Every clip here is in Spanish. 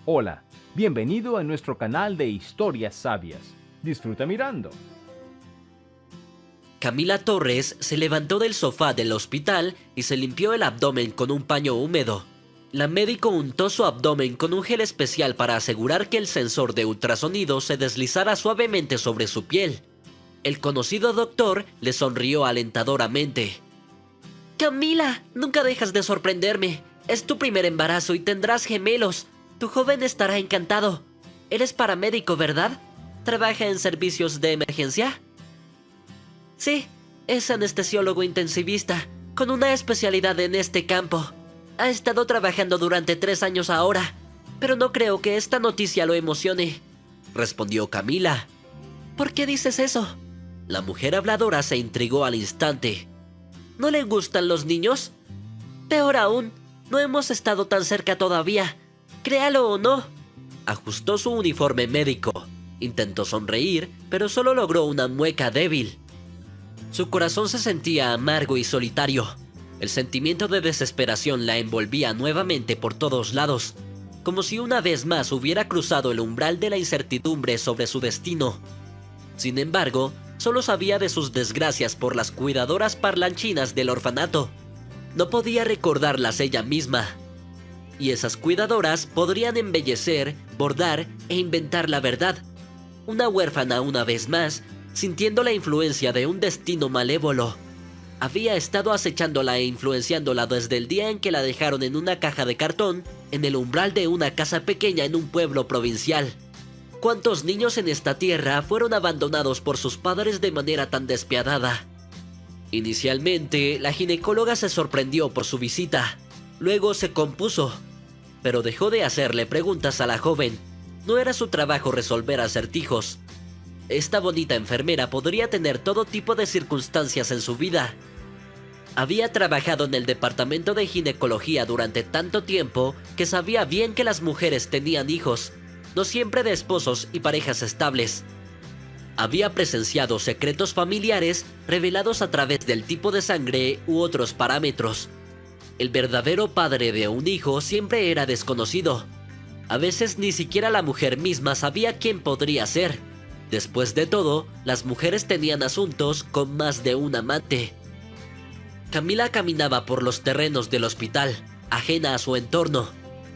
Hola, bienvenido a nuestro canal de historias sabias. Disfruta mirando. Camila Torres se levantó del sofá del hospital y se limpió el abdomen con un paño húmedo. La médico untó su abdomen con un gel especial para asegurar que el sensor de ultrasonido se deslizara suavemente sobre su piel. El conocido doctor le sonrió alentadoramente. Camila, nunca dejas de sorprenderme. Es tu primer embarazo y tendrás gemelos. Tu joven estará encantado. Eres paramédico, ¿verdad? ¿Trabaja en servicios de emergencia? Sí, es anestesiólogo intensivista, con una especialidad en este campo. Ha estado trabajando durante 3 años ahora, pero no creo que esta noticia lo emocione, respondió Camila. ¿Por qué dices eso? La mujer habladora se intrigó al instante. ¿No le gustan los niños? Peor aún, no hemos estado tan cerca todavía. Créalo o no. Ajustó su uniforme médico. Intentó sonreír, pero solo logró una mueca débil. Su corazón se sentía amargo y solitario. El sentimiento de desesperación la envolvía nuevamente por todos lados, como si una vez más hubiera cruzado el umbral de la incertidumbre sobre su destino. Sin embargo, solo sabía de sus desgracias por las cuidadoras parlanchinas del orfanato. No podía recordarlas ella misma. Y esas cuidadoras podrían embellecer, bordar e inventar la verdad. Una huérfana una vez más, sintiendo la influencia de un destino malévolo. Había estado acechándola e influenciándola desde el día en que la dejaron en una caja de cartón en el umbral de una casa pequeña en un pueblo provincial. ¿Cuántos niños en esta tierra fueron abandonados por sus padres de manera tan despiadada? Inicialmente, la ginecóloga se sorprendió por su visita. Luego se compuso, pero dejó de hacerle preguntas a la joven. No era su trabajo resolver acertijos. Esta bonita enfermera podría tener todo tipo de circunstancias en su vida. Había trabajado en el departamento de ginecología durante tanto tiempo que sabía bien que las mujeres tenían hijos, no siempre de esposos y parejas estables. Había presenciado secretos familiares revelados a través del tipo de sangre u otros parámetros. El verdadero padre de un hijo siempre era desconocido. A veces ni siquiera la mujer misma sabía quién podría ser. Después de todo, las mujeres tenían asuntos con más de un amante. Camila caminaba por los terrenos del hospital, ajena a su entorno.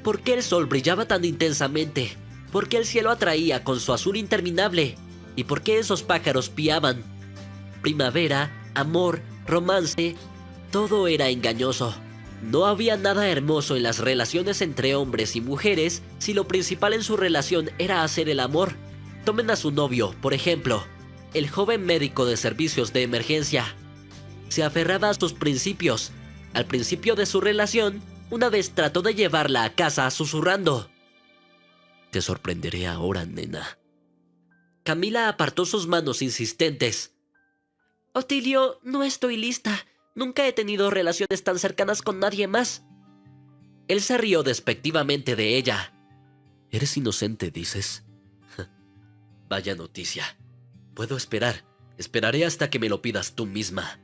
¿Por qué el sol brillaba tan intensamente? ¿Por qué el cielo atraía con su azul interminable? ¿Y por qué esos pájaros piaban? Primavera, amor, romance, todo era engañoso. No había nada hermoso en las relaciones entre hombres y mujeres si lo principal en su relación era hacer el amor. Tomen a su novio, por ejemplo, el joven médico de servicios de emergencia. Se aferraba a sus principios. Al principio de su relación, una vez trató de llevarla a casa susurrando. Te sorprenderé ahora, nena. Camila apartó sus manos insistentes. Otilio, no estoy lista. Nunca he tenido relaciones tan cercanas con nadie más. Él se rió despectivamente de ella. ¿Eres inocente, dices? Vaya noticia. Puedo esperar. Esperaré hasta que me lo pidas tú misma.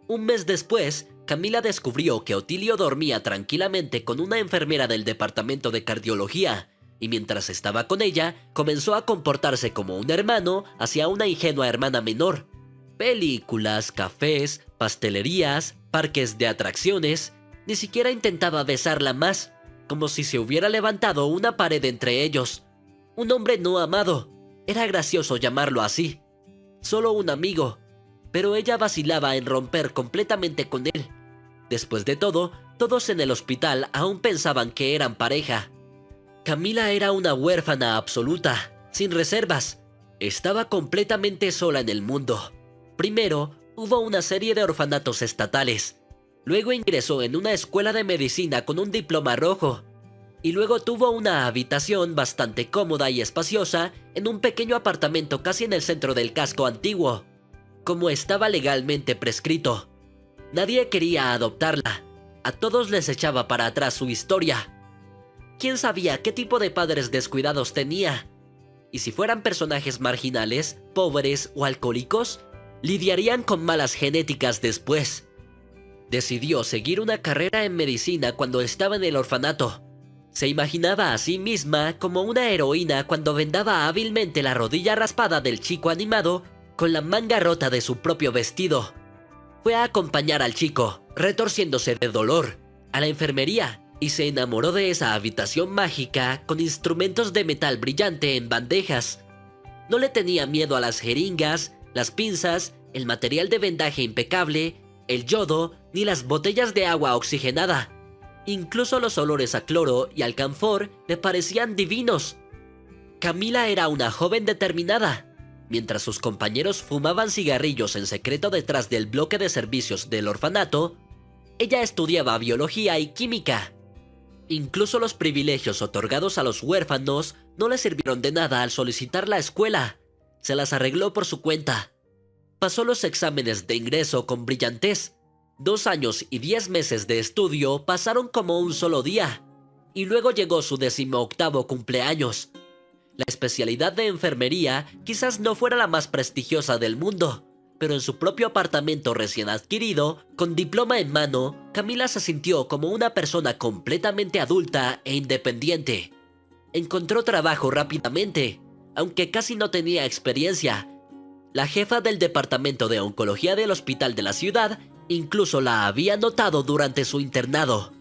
Un mes después, Camila descubrió que Otilio dormía tranquilamente con una enfermera del departamento de cardiología, y mientras estaba con ella, comenzó a comportarse como un hermano hacia una ingenua hermana menor. Películas, cafés, pastelerías, parques de atracciones. Ni siquiera intentaba besarla más, como si se hubiera levantado una pared entre ellos. Un hombre no amado. Era gracioso llamarlo así. Solo un amigo. Pero ella vacilaba en romper completamente con él. Después de todo, todos en el hospital aún pensaban que eran pareja. Camila era una huérfana absoluta, sin reservas. Estaba completamente sola en el mundo. Primero, hubo una serie de orfanatos estatales. Luego ingresó en una escuela de medicina con un diploma rojo. Y luego tuvo una habitación bastante cómoda y espaciosa en un pequeño apartamento casi en el centro del casco antiguo, como estaba legalmente prescrito. Nadie quería adoptarla. A todos les echaba para atrás su historia. ¿Quién sabía qué tipo de padres descuidados tenía? Y si fueran personajes marginales, pobres o alcohólicos, lidiarían con malas genéticas después. Decidió seguir una carrera en medicina cuando estaba en el orfanato. Se imaginaba a sí misma como una heroína cuando vendaba hábilmente la rodilla raspada del chico animado con la manga rota de su propio vestido. Fue a acompañar al chico, retorciéndose de dolor, a la enfermería y se enamoró de esa habitación mágica con instrumentos de metal brillante en bandejas. No le tenía miedo a las jeringas, las pinzas, el material de vendaje impecable, el yodo ni las botellas de agua oxigenada. Incluso los olores a cloro y alcanfor le parecían divinos. Camila era una joven determinada. Mientras sus compañeros fumaban cigarrillos en secreto detrás del bloque de servicios del orfanato, ella estudiaba biología y química. Incluso los privilegios otorgados a los huérfanos no le sirvieron de nada al solicitar la escuela. Se las arregló por su cuenta. Pasó los exámenes de ingreso con brillantez. 2 años y 10 meses de estudio pasaron como un solo día. Y luego llegó su 18º cumpleaños. La especialidad de enfermería quizás no fuera la más prestigiosa del mundo, pero en su propio apartamento recién adquirido, con diploma en mano, Camila se sintió como una persona completamente adulta e independiente. Encontró trabajo rápidamente, aunque casi no tenía experiencia. La jefa del departamento de oncología del hospital de la ciudad incluso la había notado durante su internado.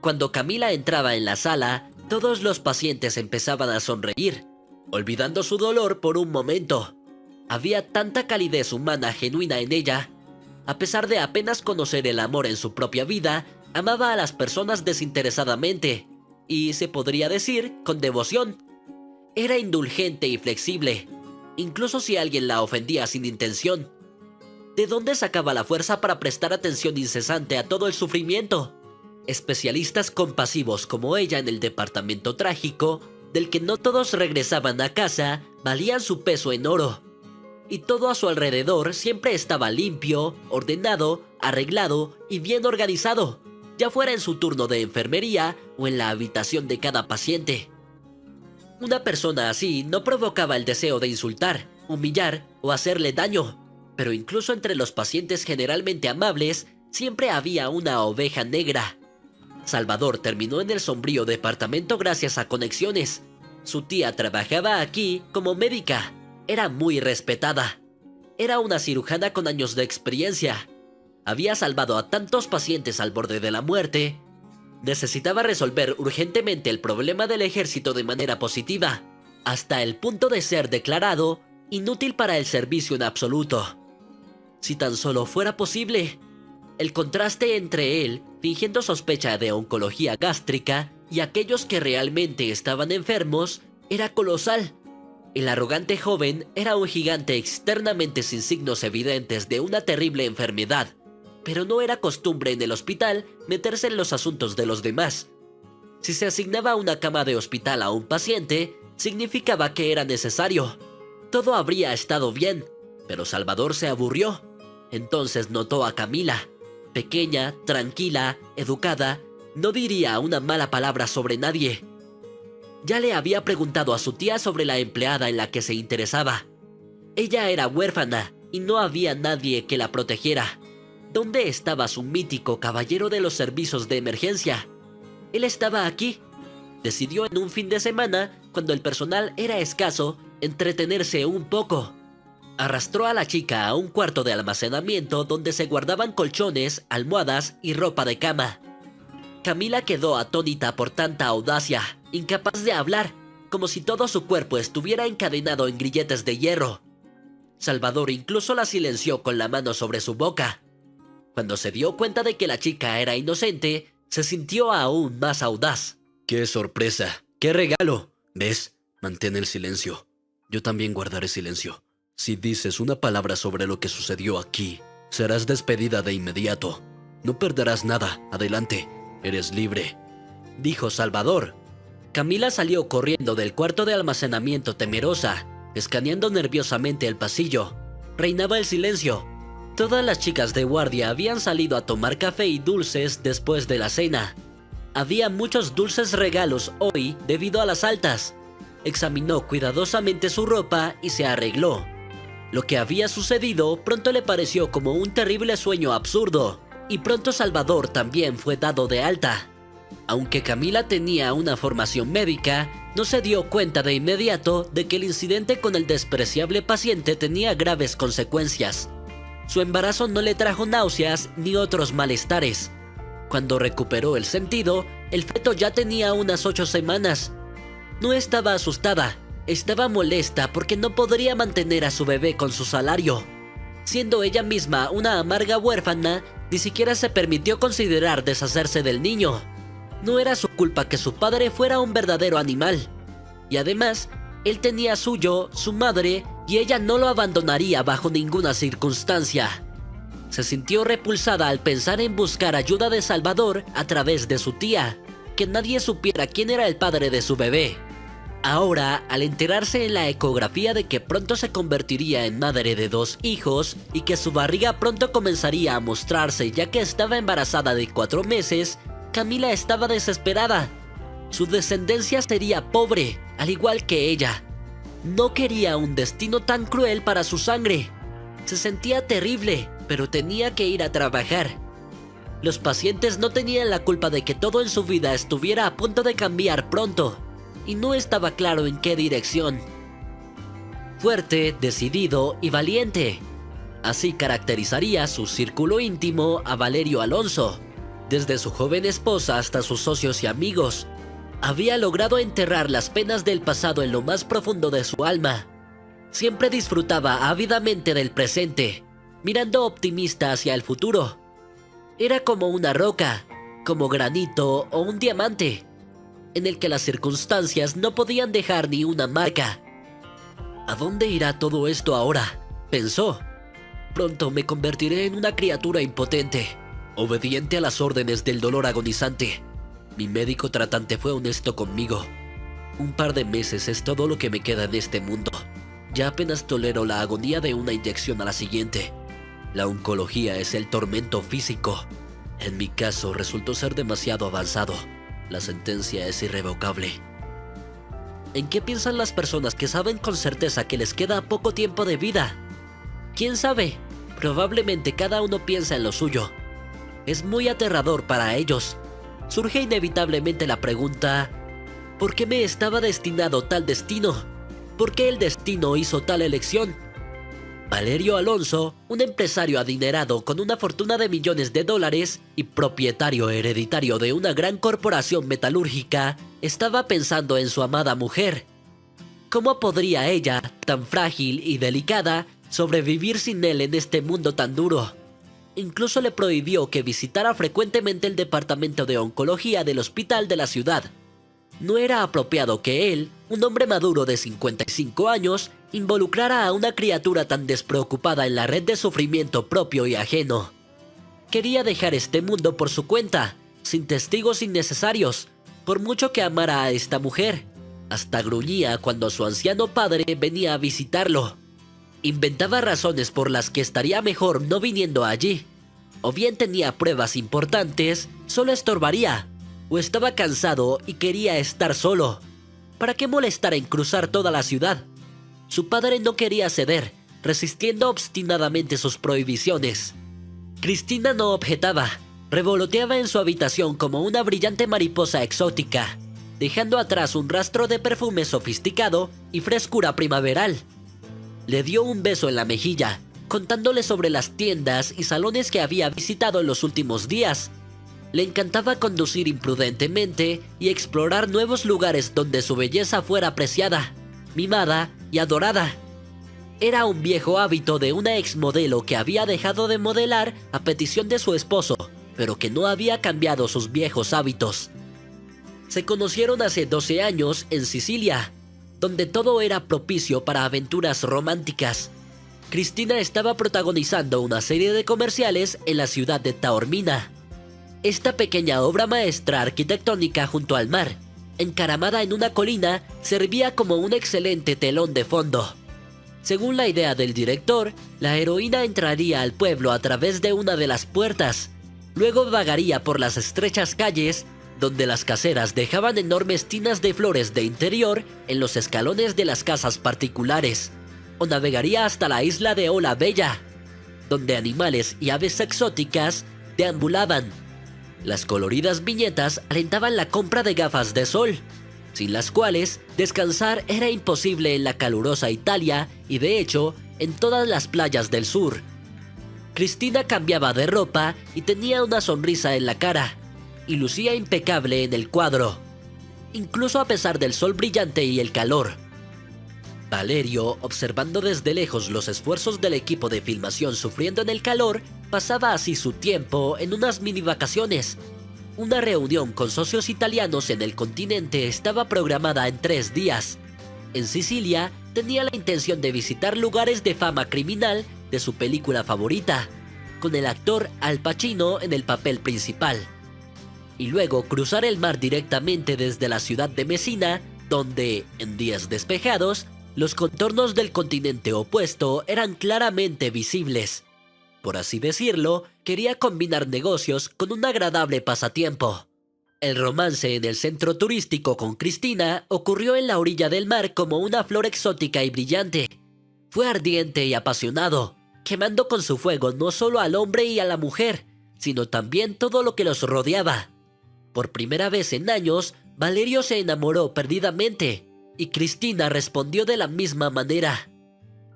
Cuando Camila entraba en la sala, todos los pacientes empezaban a sonreír, olvidando su dolor por un momento. Había tanta calidez humana genuina en ella. A pesar de apenas conocer el amor en su propia vida, amaba a las personas desinteresadamente y, se podría decir, con devoción. Era indulgente y flexible, incluso si alguien la ofendía sin intención. ¿De dónde sacaba la fuerza para prestar atención incesante a todo el sufrimiento? Especialistas compasivos como ella en el departamento trágico, del que no todos regresaban a casa, valían su peso en oro. Y todo a su alrededor siempre estaba limpio, ordenado, arreglado y bien organizado, ya fuera en su turno de enfermería o en la habitación de cada paciente. Una persona así no provocaba el deseo de insultar, humillar o hacerle daño, pero incluso entre los pacientes generalmente amables, siempre había una oveja negra. Salvador terminó en el sombrío departamento gracias a conexiones. Su tía trabajaba aquí como médica. Era muy respetada. Era una cirujana con años de experiencia. Había salvado a tantos pacientes al borde de la muerte. Necesitaba resolver urgentemente el problema del ejército de manera positiva, hasta el punto de ser declarado inútil para el servicio en absoluto. Si tan solo fuera posible. El contraste entre él, fingiendo sospecha de oncología gástrica, y aquellos que realmente estaban enfermos, era colosal. El arrogante joven era un gigante externamente sin signos evidentes de una terrible enfermedad, pero no era costumbre en el hospital meterse en los asuntos de los demás. Si se asignaba una cama de hospital a un paciente, significaba que era necesario. Todo habría estado bien, pero Salvador se aburrió. Entonces notó a Camila. Pequeña, tranquila, educada, no diría una mala palabra sobre nadie. Ya le había preguntado a su tía sobre la empleada en la que se interesaba. Ella era huérfana y no había nadie que la protegiera. ¿Dónde estaba su mítico caballero de los servicios de emergencia? Él estaba aquí. Decidió en un fin de semana, cuando el personal era escaso, entretenerse un poco. Arrastró a la chica a un cuarto de almacenamiento donde se guardaban colchones, almohadas y ropa de cama. Camila quedó atónita por tanta audacia, incapaz de hablar, como si todo su cuerpo estuviera encadenado en grilletes de hierro. Salvador incluso la silenció con la mano sobre su boca. Cuando se dio cuenta de que la chica era inocente, se sintió aún más audaz. ¡Qué sorpresa! ¡Qué regalo! ¿Ves? Mantén el silencio. Yo también guardaré silencio. Si dices una palabra sobre lo que sucedió aquí, serás despedida de inmediato. No perderás nada. Adelante. Eres libre, dijo Salvador. Camila salió corriendo del cuarto de almacenamiento temerosa, escaneando nerviosamente el pasillo. Reinaba el silencio. Todas las chicas de guardia habían salido a tomar café y dulces después de la cena. Había muchos dulces regalos hoy debido a las altas. Examinó cuidadosamente su ropa y se arregló. Lo que había sucedido pronto le pareció como un terrible sueño absurdo, y pronto Salvador también fue dado de alta. Aunque Camila tenía una formación médica, no se dio cuenta de inmediato de que el incidente con el despreciable paciente tenía graves consecuencias. Su embarazo no le trajo náuseas ni otros malestares. Cuando recuperó el sentido, el feto ya tenía unas 8 semanas. No estaba asustada, estaba molesta porque no podría mantener a su bebé con su salario. Siendo ella misma una amarga huérfana, ni siquiera se permitió considerar deshacerse del niño. No era su culpa que su padre fuera un verdadero animal. Y además, él tenía suyo, su madre, y ella no lo abandonaría bajo ninguna circunstancia. Se sintió repulsada al pensar en buscar ayuda de Salvador a través de su tía, que nadie supiera quién era el padre de su bebé. Ahora, al enterarse en la ecografía de que pronto se convertiría en madre de 2 hijos y que su barriga pronto comenzaría a mostrarse ya que estaba embarazada de 4 meses, Camila estaba desesperada. Su descendencia sería pobre, al igual que ella. No quería un destino tan cruel para su sangre. Se sentía terrible, pero tenía que ir a trabajar. Los pacientes no tenían la culpa de que todo en su vida estuviera a punto de cambiar pronto, y no estaba claro en qué dirección. Fuerte, decidido y valiente. Así caracterizaría su círculo íntimo a Valerio Alonso. Desde su joven esposa hasta sus socios y amigos, había logrado enterrar las penas del pasado en lo más profundo de su alma. Siempre disfrutaba ávidamente del presente, mirando optimista hacia el futuro. Era como una roca, como granito o un diamante, en el que las circunstancias no podían dejar ni una marca. ¿A dónde irá todo esto ahora?, pensó. Pronto me convertiré en una criatura impotente, obediente a las órdenes del dolor agonizante. Mi médico tratante fue honesto conmigo. Un par de meses es todo lo que me queda en este mundo. Ya apenas tolero la agonía de una inyección a la siguiente. La oncología es el tormento físico. En mi caso resultó ser demasiado avanzado. La sentencia es irrevocable. ¿En qué piensan las personas que saben con certeza que les queda poco tiempo de vida? ¿Quién sabe? Probablemente cada uno piensa en lo suyo. Es muy aterrador para ellos. Surge inevitablemente la pregunta: ¿por qué me estaba destinado tal destino? ¿Por qué el destino hizo tal elección? Valerio Alonso, un empresario adinerado con una fortuna de millones de dólares y propietario hereditario de una gran corporación metalúrgica, estaba pensando en su amada mujer. ¿Cómo podría ella, tan frágil y delicada, sobrevivir sin él en este mundo tan duro? Incluso le prohibió que visitara frecuentemente el departamento de oncología del hospital de la ciudad. No era apropiado que él, un hombre maduro de 55 años, involucrara a una criatura tan despreocupada en la red de sufrimiento propio y ajeno. Quería dejar este mundo por su cuenta, sin testigos innecesarios, por mucho que amara a esta mujer. Hasta gruñía cuando su anciano padre venía a visitarlo. Inventaba razones por las que estaría mejor no viniendo allí. O bien tenía pruebas importantes, solo estorbaría. O estaba cansado y quería estar solo. ¿Para qué molestar en cruzar toda la ciudad? Su padre no quería ceder, resistiendo obstinadamente sus prohibiciones. Cristina no objetaba, revoloteaba en su habitación como una brillante mariposa exótica, dejando atrás un rastro de perfume sofisticado y frescura primaveral. Le dio un beso en la mejilla, contándole sobre las tiendas y salones que había visitado en los últimos días. Le encantaba conducir imprudentemente y explorar nuevos lugares donde su belleza fuera apreciada, mimada y adorada. Era un viejo hábito de una exmodelo que había dejado de modelar a petición de su esposo, pero que no había cambiado sus viejos hábitos. Se conocieron hace 12 años en Sicilia, donde todo era propicio para aventuras románticas. Cristina estaba protagonizando una serie de comerciales en la ciudad de Taormina. Esta pequeña obra maestra arquitectónica junto al mar, encaramada en una colina, servía como un excelente telón de fondo. Según la idea del director, la heroína entraría al pueblo a través de una de las puertas. Luego vagaría por las estrechas calles, donde las caseras dejaban enormes tinas de flores de interior en los escalones de las casas particulares, o navegaría hasta la isla de Ola Bella, donde animales y aves exóticas deambulaban. Las coloridas viñetas alentaban la compra de gafas de sol, sin las cuales descansar era imposible en la calurosa Italia y de hecho en todas las playas del sur. Cristina cambiaba de ropa y tenía una sonrisa en la cara, y lucía impecable en el cuadro, incluso a pesar del sol brillante y el calor. Valerio, observando desde lejos los esfuerzos del equipo de filmación sufriendo en el calor, pasaba así su tiempo en unas mini vacaciones. Una reunión con socios italianos en el continente estaba programada en 3 días. En Sicilia, tenía la intención de visitar lugares de fama criminal de su película favorita, con el actor Al Pacino en el papel principal. Y luego cruzar el mar directamente desde la ciudad de Messina, donde, en días despejados, los contornos del continente opuesto eran claramente visibles. Por así decirlo, quería combinar negocios con un agradable pasatiempo. El romance en el centro turístico con Cristina ocurrió en la orilla del mar como una flor exótica y brillante. Fue ardiente y apasionado, quemando con su fuego no solo al hombre y a la mujer, sino también todo lo que los rodeaba. Por primera vez en años, Valerio se enamoró perdidamente, y Cristina respondió de la misma manera.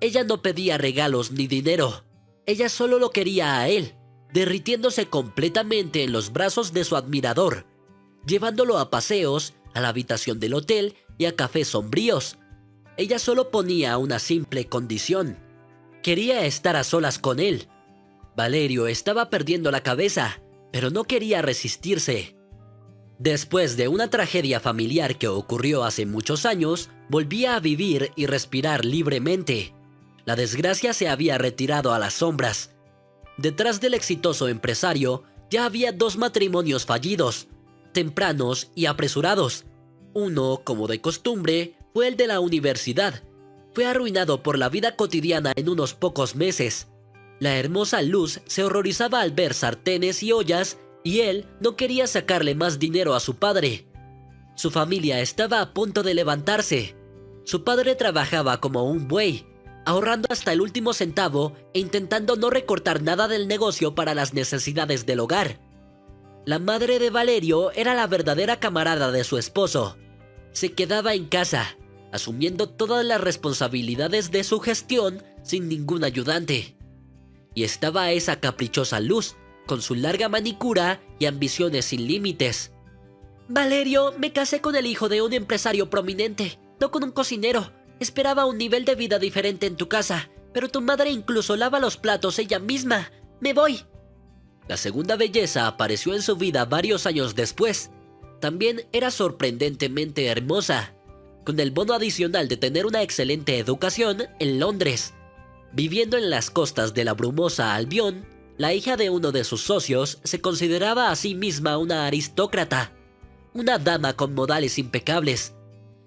Ella no pedía regalos ni dinero, ella solo lo quería a él, derritiéndose completamente en los brazos de su admirador, llevándolo a paseos, a la habitación del hotel y a cafés sombríos. Ella solo ponía una simple condición: quería estar a solas con él. Valerio estaba perdiendo la cabeza, pero no quería resistirse. Después de una tragedia familiar que ocurrió hace muchos años, volvía a vivir y respirar libremente. La desgracia se había retirado a las sombras. Detrás del exitoso empresario ya había 2 matrimonios fallidos, tempranos y apresurados. Uno, como de costumbre, fue el de la universidad. Fue arruinado por la vida cotidiana en unos pocos meses. La hermosa Luz se horrorizaba al ver sartenes y ollas, y él no quería sacarle más dinero a su padre. Su familia estaba a punto de levantarse. Su padre trabajaba como un buey, ahorrando hasta el último centavo e intentando no recortar nada del negocio para las necesidades del hogar. La madre de Valerio era la verdadera camarada de su esposo. Se quedaba en casa, asumiendo todas las responsabilidades de su gestión sin ningún ayudante. Y estaba esa caprichosa Luz, con su larga manicura y ambiciones sin límites. Valerio, me casé con el hijo de un empresario prominente, no con un cocinero. Esperaba un nivel de vida diferente en tu casa, pero tu madre incluso lava los platos ella misma. ¡Me voy! La segunda belleza apareció en su vida varios años después. También era sorprendentemente hermosa, con el bono adicional de tener una excelente educación en Londres. Viviendo en las costas de la brumosa Albión, la hija de uno de sus socios se consideraba a sí misma una aristócrata, una dama con modales impecables.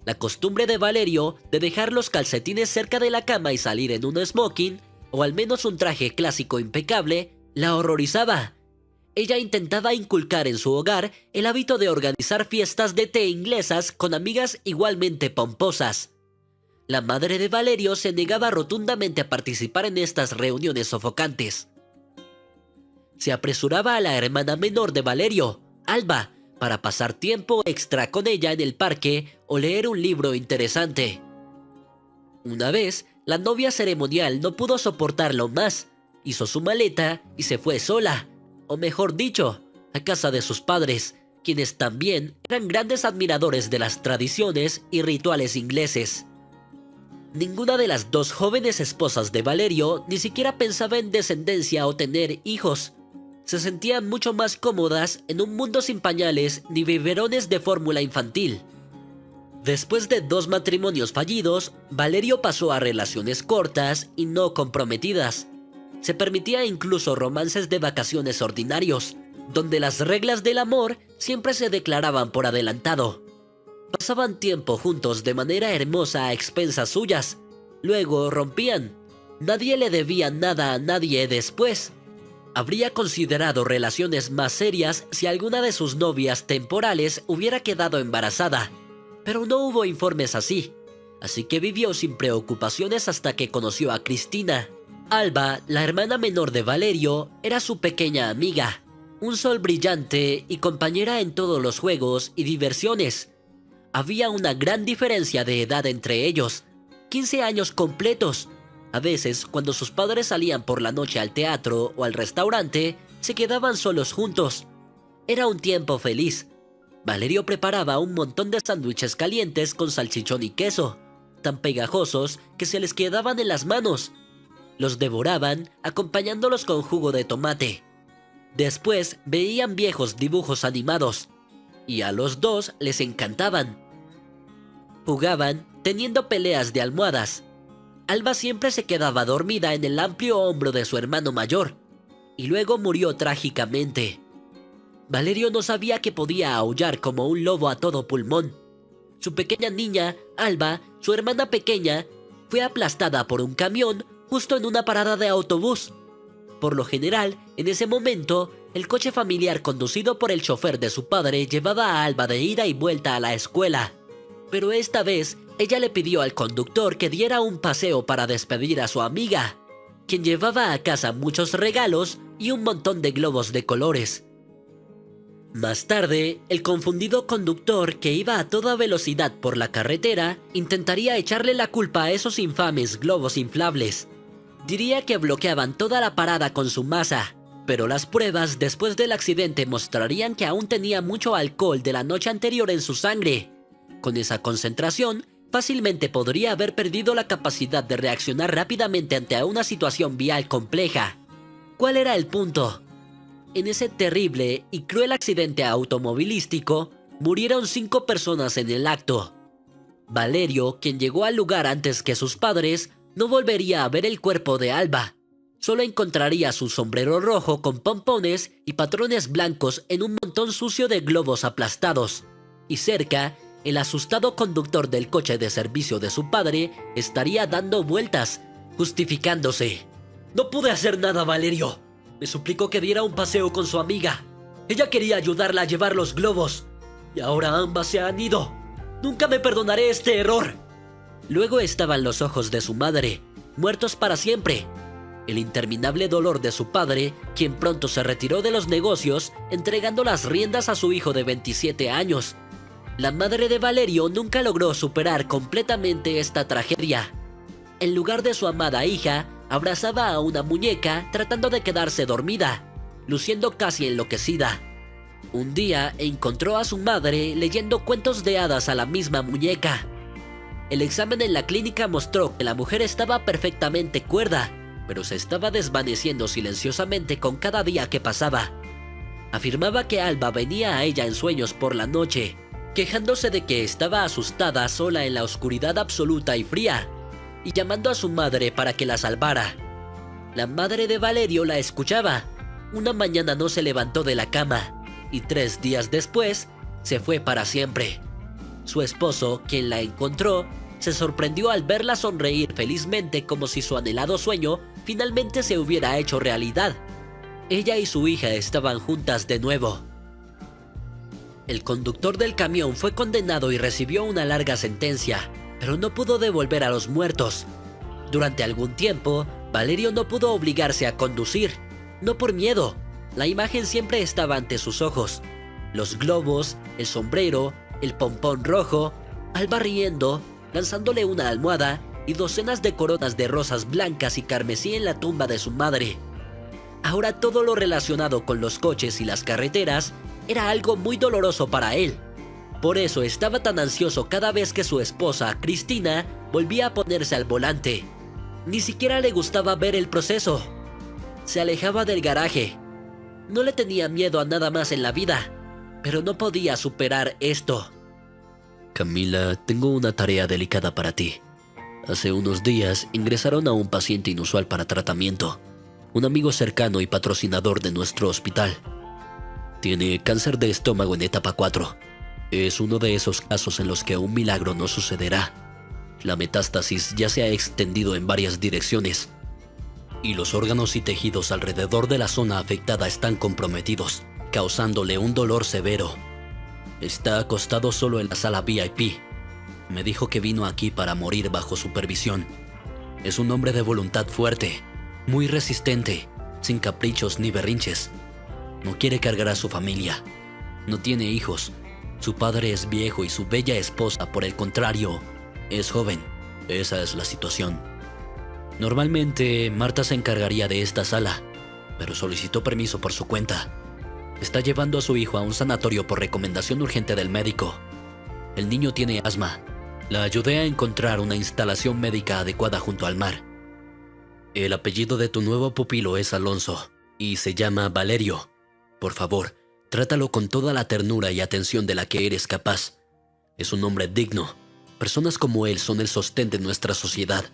La costumbre de Valerio de dejar los calcetines cerca de la cama y salir en un smoking, o al menos un traje clásico impecable, la horrorizaba. Ella intentaba inculcar en su hogar el hábito de organizar fiestas de té inglesas con amigas igualmente pomposas. La madre de Valerio se negaba rotundamente a participar en estas reuniones sofocantes. Se apresuraba a la hermana menor de Valerio, Alba, para pasar tiempo extra con ella en el parque o leer un libro interesante. Una vez, la novia ceremonial no pudo soportarlo más, hizo su maleta y se fue sola, o mejor dicho, a casa de sus padres, quienes también eran grandes admiradores de las tradiciones y rituales ingleses. Ninguna de las 2 jóvenes esposas de Valerio ni siquiera pensaba en descendencia o tener hijos. Se sentían mucho más cómodas en un mundo sin pañales ni biberones de fórmula infantil. Después de 2 matrimonios fallidos, Valerio pasó a relaciones cortas y no comprometidas. Se permitía incluso romances de vacaciones ordinarios, donde las reglas del amor siempre se declaraban por adelantado. Pasaban tiempo juntos de manera hermosa a expensas suyas. Luego rompían. Nadie le debía nada a nadie después. Habría considerado relaciones más serias si alguna de sus novias temporales hubiera quedado embarazada, pero no hubo informes así que vivió sin preocupaciones hasta que conoció a Cristina. Alba, la hermana menor de Valerio, era su pequeña amiga. un sol brillante y compañera en todos los juegos y diversiones. Había una gran diferencia de edad entre ellos, 15 años completos. A veces, cuando sus padres salían por la noche al teatro o al restaurante, se quedaban solos juntos. Era un tiempo feliz. Valerio preparaba un montón de sándwiches calientes con salchichón y queso, tan pegajosos que se les quedaban en las manos. Los devoraban, acompañándolos con jugo de tomate. Después veían viejos dibujos animados, y a los dos les encantaban. Jugaban, teniendo peleas de almohadas. Alba siempre se quedaba dormida en el amplio hombro de su hermano mayor, y luego murió trágicamente. Valerio no sabía que podía aullar como un lobo a todo pulmón. Su pequeña niña, Alba, su hermana pequeña, fue aplastada por un camión justo en una parada de autobús. Por lo general, en ese momento, el coche familiar conducido por el chofer de su padre llevaba a Alba de ida y vuelta a la escuela. Pero esta vez, ella le pidió al conductor que diera un paseo para despedir a su amiga, quien llevaba a casa muchos regalos y un montón de globos de colores. Más tarde, el confundido conductor, que iba a toda velocidad por la carretera, intentaría echarle la culpa a esos infames globos inflables. Diría que bloqueaban toda la parada con su masa, pero las pruebas después del accidente mostrarían que aún tenía mucho alcohol de la noche anterior en su sangre. Con esa concentración, fácilmente podría haber perdido la capacidad de reaccionar rápidamente ante una situación vial compleja. ¿Cuál era el punto? En ese terrible y cruel accidente automovilístico, murieron 5 personas en el acto. Valerio, quien llegó al lugar antes que sus padres, no volvería a ver el cuerpo de Alba. Solo encontraría su sombrero rojo con pompones y patrones blancos en un montón sucio de globos aplastados. Y cerca, el asustado conductor del coche de servicio de su padre estaría dando vueltas, justificándose. «No pude hacer nada, Valerio. Me suplicó que diera un paseo con su amiga. Ella quería ayudarla a llevar los globos. Y ahora ambas se han ido. Nunca me perdonaré este error». Luego estaban los ojos de su madre, muertos para siempre. El interminable dolor de su padre, quien pronto se retiró de los negocios, entregando las riendas a su hijo de 27 años. La madre de Valerio nunca logró superar completamente esta tragedia. En lugar de su amada hija, abrazaba a una muñeca tratando de quedarse dormida, luciendo casi enloquecida. Un día encontró a su madre leyendo cuentos de hadas a la misma muñeca. El examen en la clínica mostró que la mujer estaba perfectamente cuerda, pero se estaba desvaneciendo silenciosamente con cada día que pasaba. Afirmaba que Alba venía a ella en sueños por la noche, quejándose de que estaba asustada sola en la oscuridad absoluta y fría, y llamando a su madre para que la salvara. La madre de Valerio la escuchaba. Una mañana no se levantó de la cama, y 3 días después, se fue para siempre. Su esposo, quien la encontró, se sorprendió al verla sonreír felizmente como si su anhelado sueño finalmente se hubiera hecho realidad. Ella y su hija estaban juntas de nuevo. El conductor del camión fue condenado y recibió una larga sentencia, pero no pudo devolver a los muertos. Durante algún tiempo, Valerio no pudo obligarse a conducir, no por miedo. La imagen siempre estaba ante sus ojos. Los globos, el sombrero, el pompón rojo, Alba riendo, lanzándole una almohada y docenas de coronas de rosas blancas y carmesí en la tumba de su madre. Ahora todo lo relacionado con los coches y las carreteras era algo muy doloroso para él. Por eso estaba tan ansioso cada vez que su esposa, Cristina, volvía a ponerse al volante. Ni siquiera le gustaba ver el proceso. Se alejaba del garaje. No le tenía miedo a nada más en la vida, pero no podía superar esto. Camila, tengo una tarea delicada para ti. Hace unos días ingresaron a un paciente inusual para tratamiento. Un amigo cercano y patrocinador de nuestro hospital. Tiene cáncer de estómago en etapa 4. Es uno de esos casos en los que un milagro no sucederá. La metástasis ya se ha extendido en varias direcciones, y los órganos y tejidos alrededor de la zona afectada están comprometidos, causándole un dolor severo. Está acostado solo en la sala VIP. Me dijo que vino aquí para morir bajo supervisión. Es un hombre de voluntad fuerte, muy resistente, sin caprichos ni berrinches. No quiere cargar a su familia. No tiene hijos. Su padre es viejo y su bella esposa, por el contrario, es joven. Esa es la situación. Normalmente, Marta se encargaría de esta sala, pero solicitó permiso por su cuenta. Está llevando a su hijo a un sanatorio por recomendación urgente del médico. El niño tiene asma. La ayudé a encontrar una instalación médica adecuada junto al mar. El apellido de tu nuevo pupilo es Alonso y se llama Valerio. Por favor, trátalo con toda la ternura y atención de la que eres capaz. Es un hombre digno. Personas como él son el sostén de nuestra sociedad.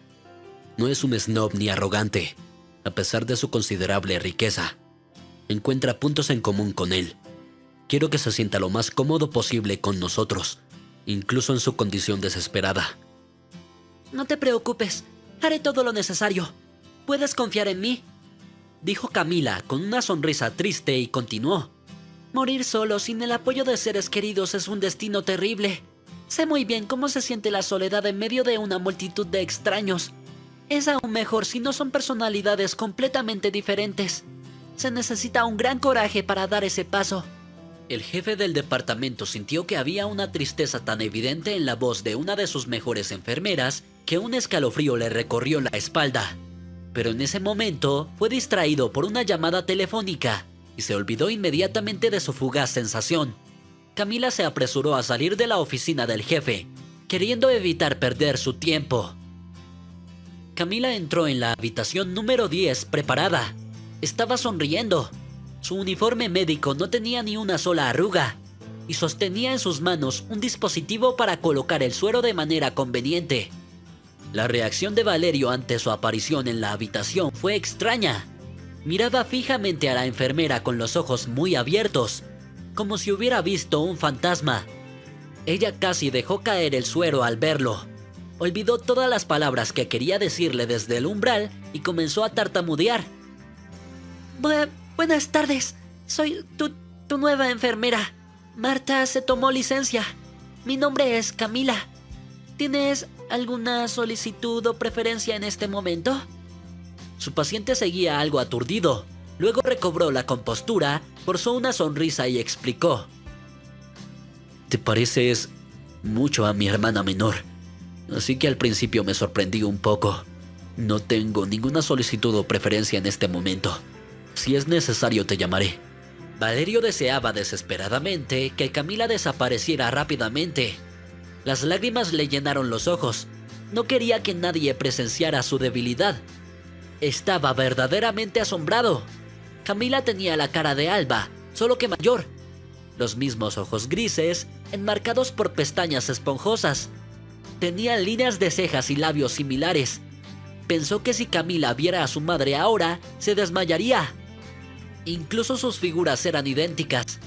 No es un snob ni arrogante, a pesar de su considerable riqueza. Encuentra puntos en común con él. Quiero que se sienta lo más cómodo posible con nosotros, incluso en su condición desesperada. No te preocupes, haré todo lo necesario. Puedes confiar en mí, dijo Camila con una sonrisa triste y continuó. Morir solo sin el apoyo de seres queridos es un destino terrible. Sé muy bien cómo se siente la soledad en medio de una multitud de extraños. Es aún mejor si no son personalidades completamente diferentes. Se necesita un gran coraje para dar ese paso. El jefe del departamento sintió que había una tristeza tan evidente en la voz de una de sus mejores enfermeras que un escalofrío le recorrió la espalda. Pero en ese momento fue distraído por una llamada telefónica y se olvidó inmediatamente de su fugaz sensación. Camila se apresuró a salir de la oficina del jefe, queriendo evitar perder su tiempo. Camila entró en la habitación número 10 preparada. Estaba sonriendo. Su uniforme médico no tenía ni una sola arruga y sostenía en sus manos un dispositivo para colocar el suero de manera conveniente. La reacción de Valerio ante su aparición en la habitación fue extraña. Miraba fijamente a la enfermera con los ojos muy abiertos, como si hubiera visto un fantasma. Ella casi dejó caer el suero al verlo. Olvidó todas las palabras que quería decirle desde el umbral y comenzó a tartamudear. Buenas tardes, soy tu nueva enfermera. Marta se tomó licencia. Mi nombre es Camila. ¿Tienes alguna solicitud o preferencia en este momento? Su paciente seguía algo aturdido. Luego recobró la compostura, forzó una sonrisa y explicó. Te pareces mucho a mi hermana menor, así que al principio me sorprendí un poco. No tengo ninguna solicitud o preferencia en este momento. Si es necesario te llamaré. Valerio deseaba desesperadamente que Camila desapareciera rápidamente. Las lágrimas le llenaron los ojos. No quería que nadie presenciara su debilidad. Estaba verdaderamente asombrado. Camila tenía la cara de Alba, solo que mayor. Los mismos ojos grises, enmarcados por pestañas esponjosas. Tenía líneas de cejas y labios similares. Pensó que si Camila viera a su madre ahora, se desmayaría. Incluso sus figuras eran idénticas.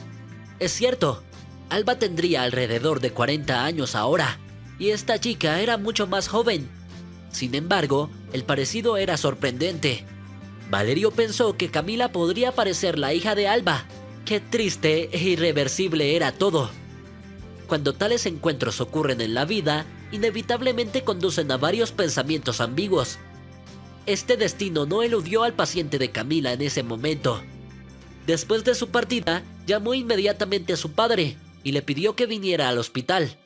Es cierto, Alba tendría alrededor de 40 años ahora, y esta chica era mucho más joven. Sin embargo, el parecido era sorprendente. Valerio pensó que Camila podría parecer la hija de Alba. Qué triste e irreversible era todo. Cuando tales encuentros ocurren en la vida, inevitablemente conducen a varios pensamientos ambiguos. Este destino no eludió al paciente de Camila en ese momento. Después de su partida, llamó inmediatamente a su padre y le pidió que viniera al hospital.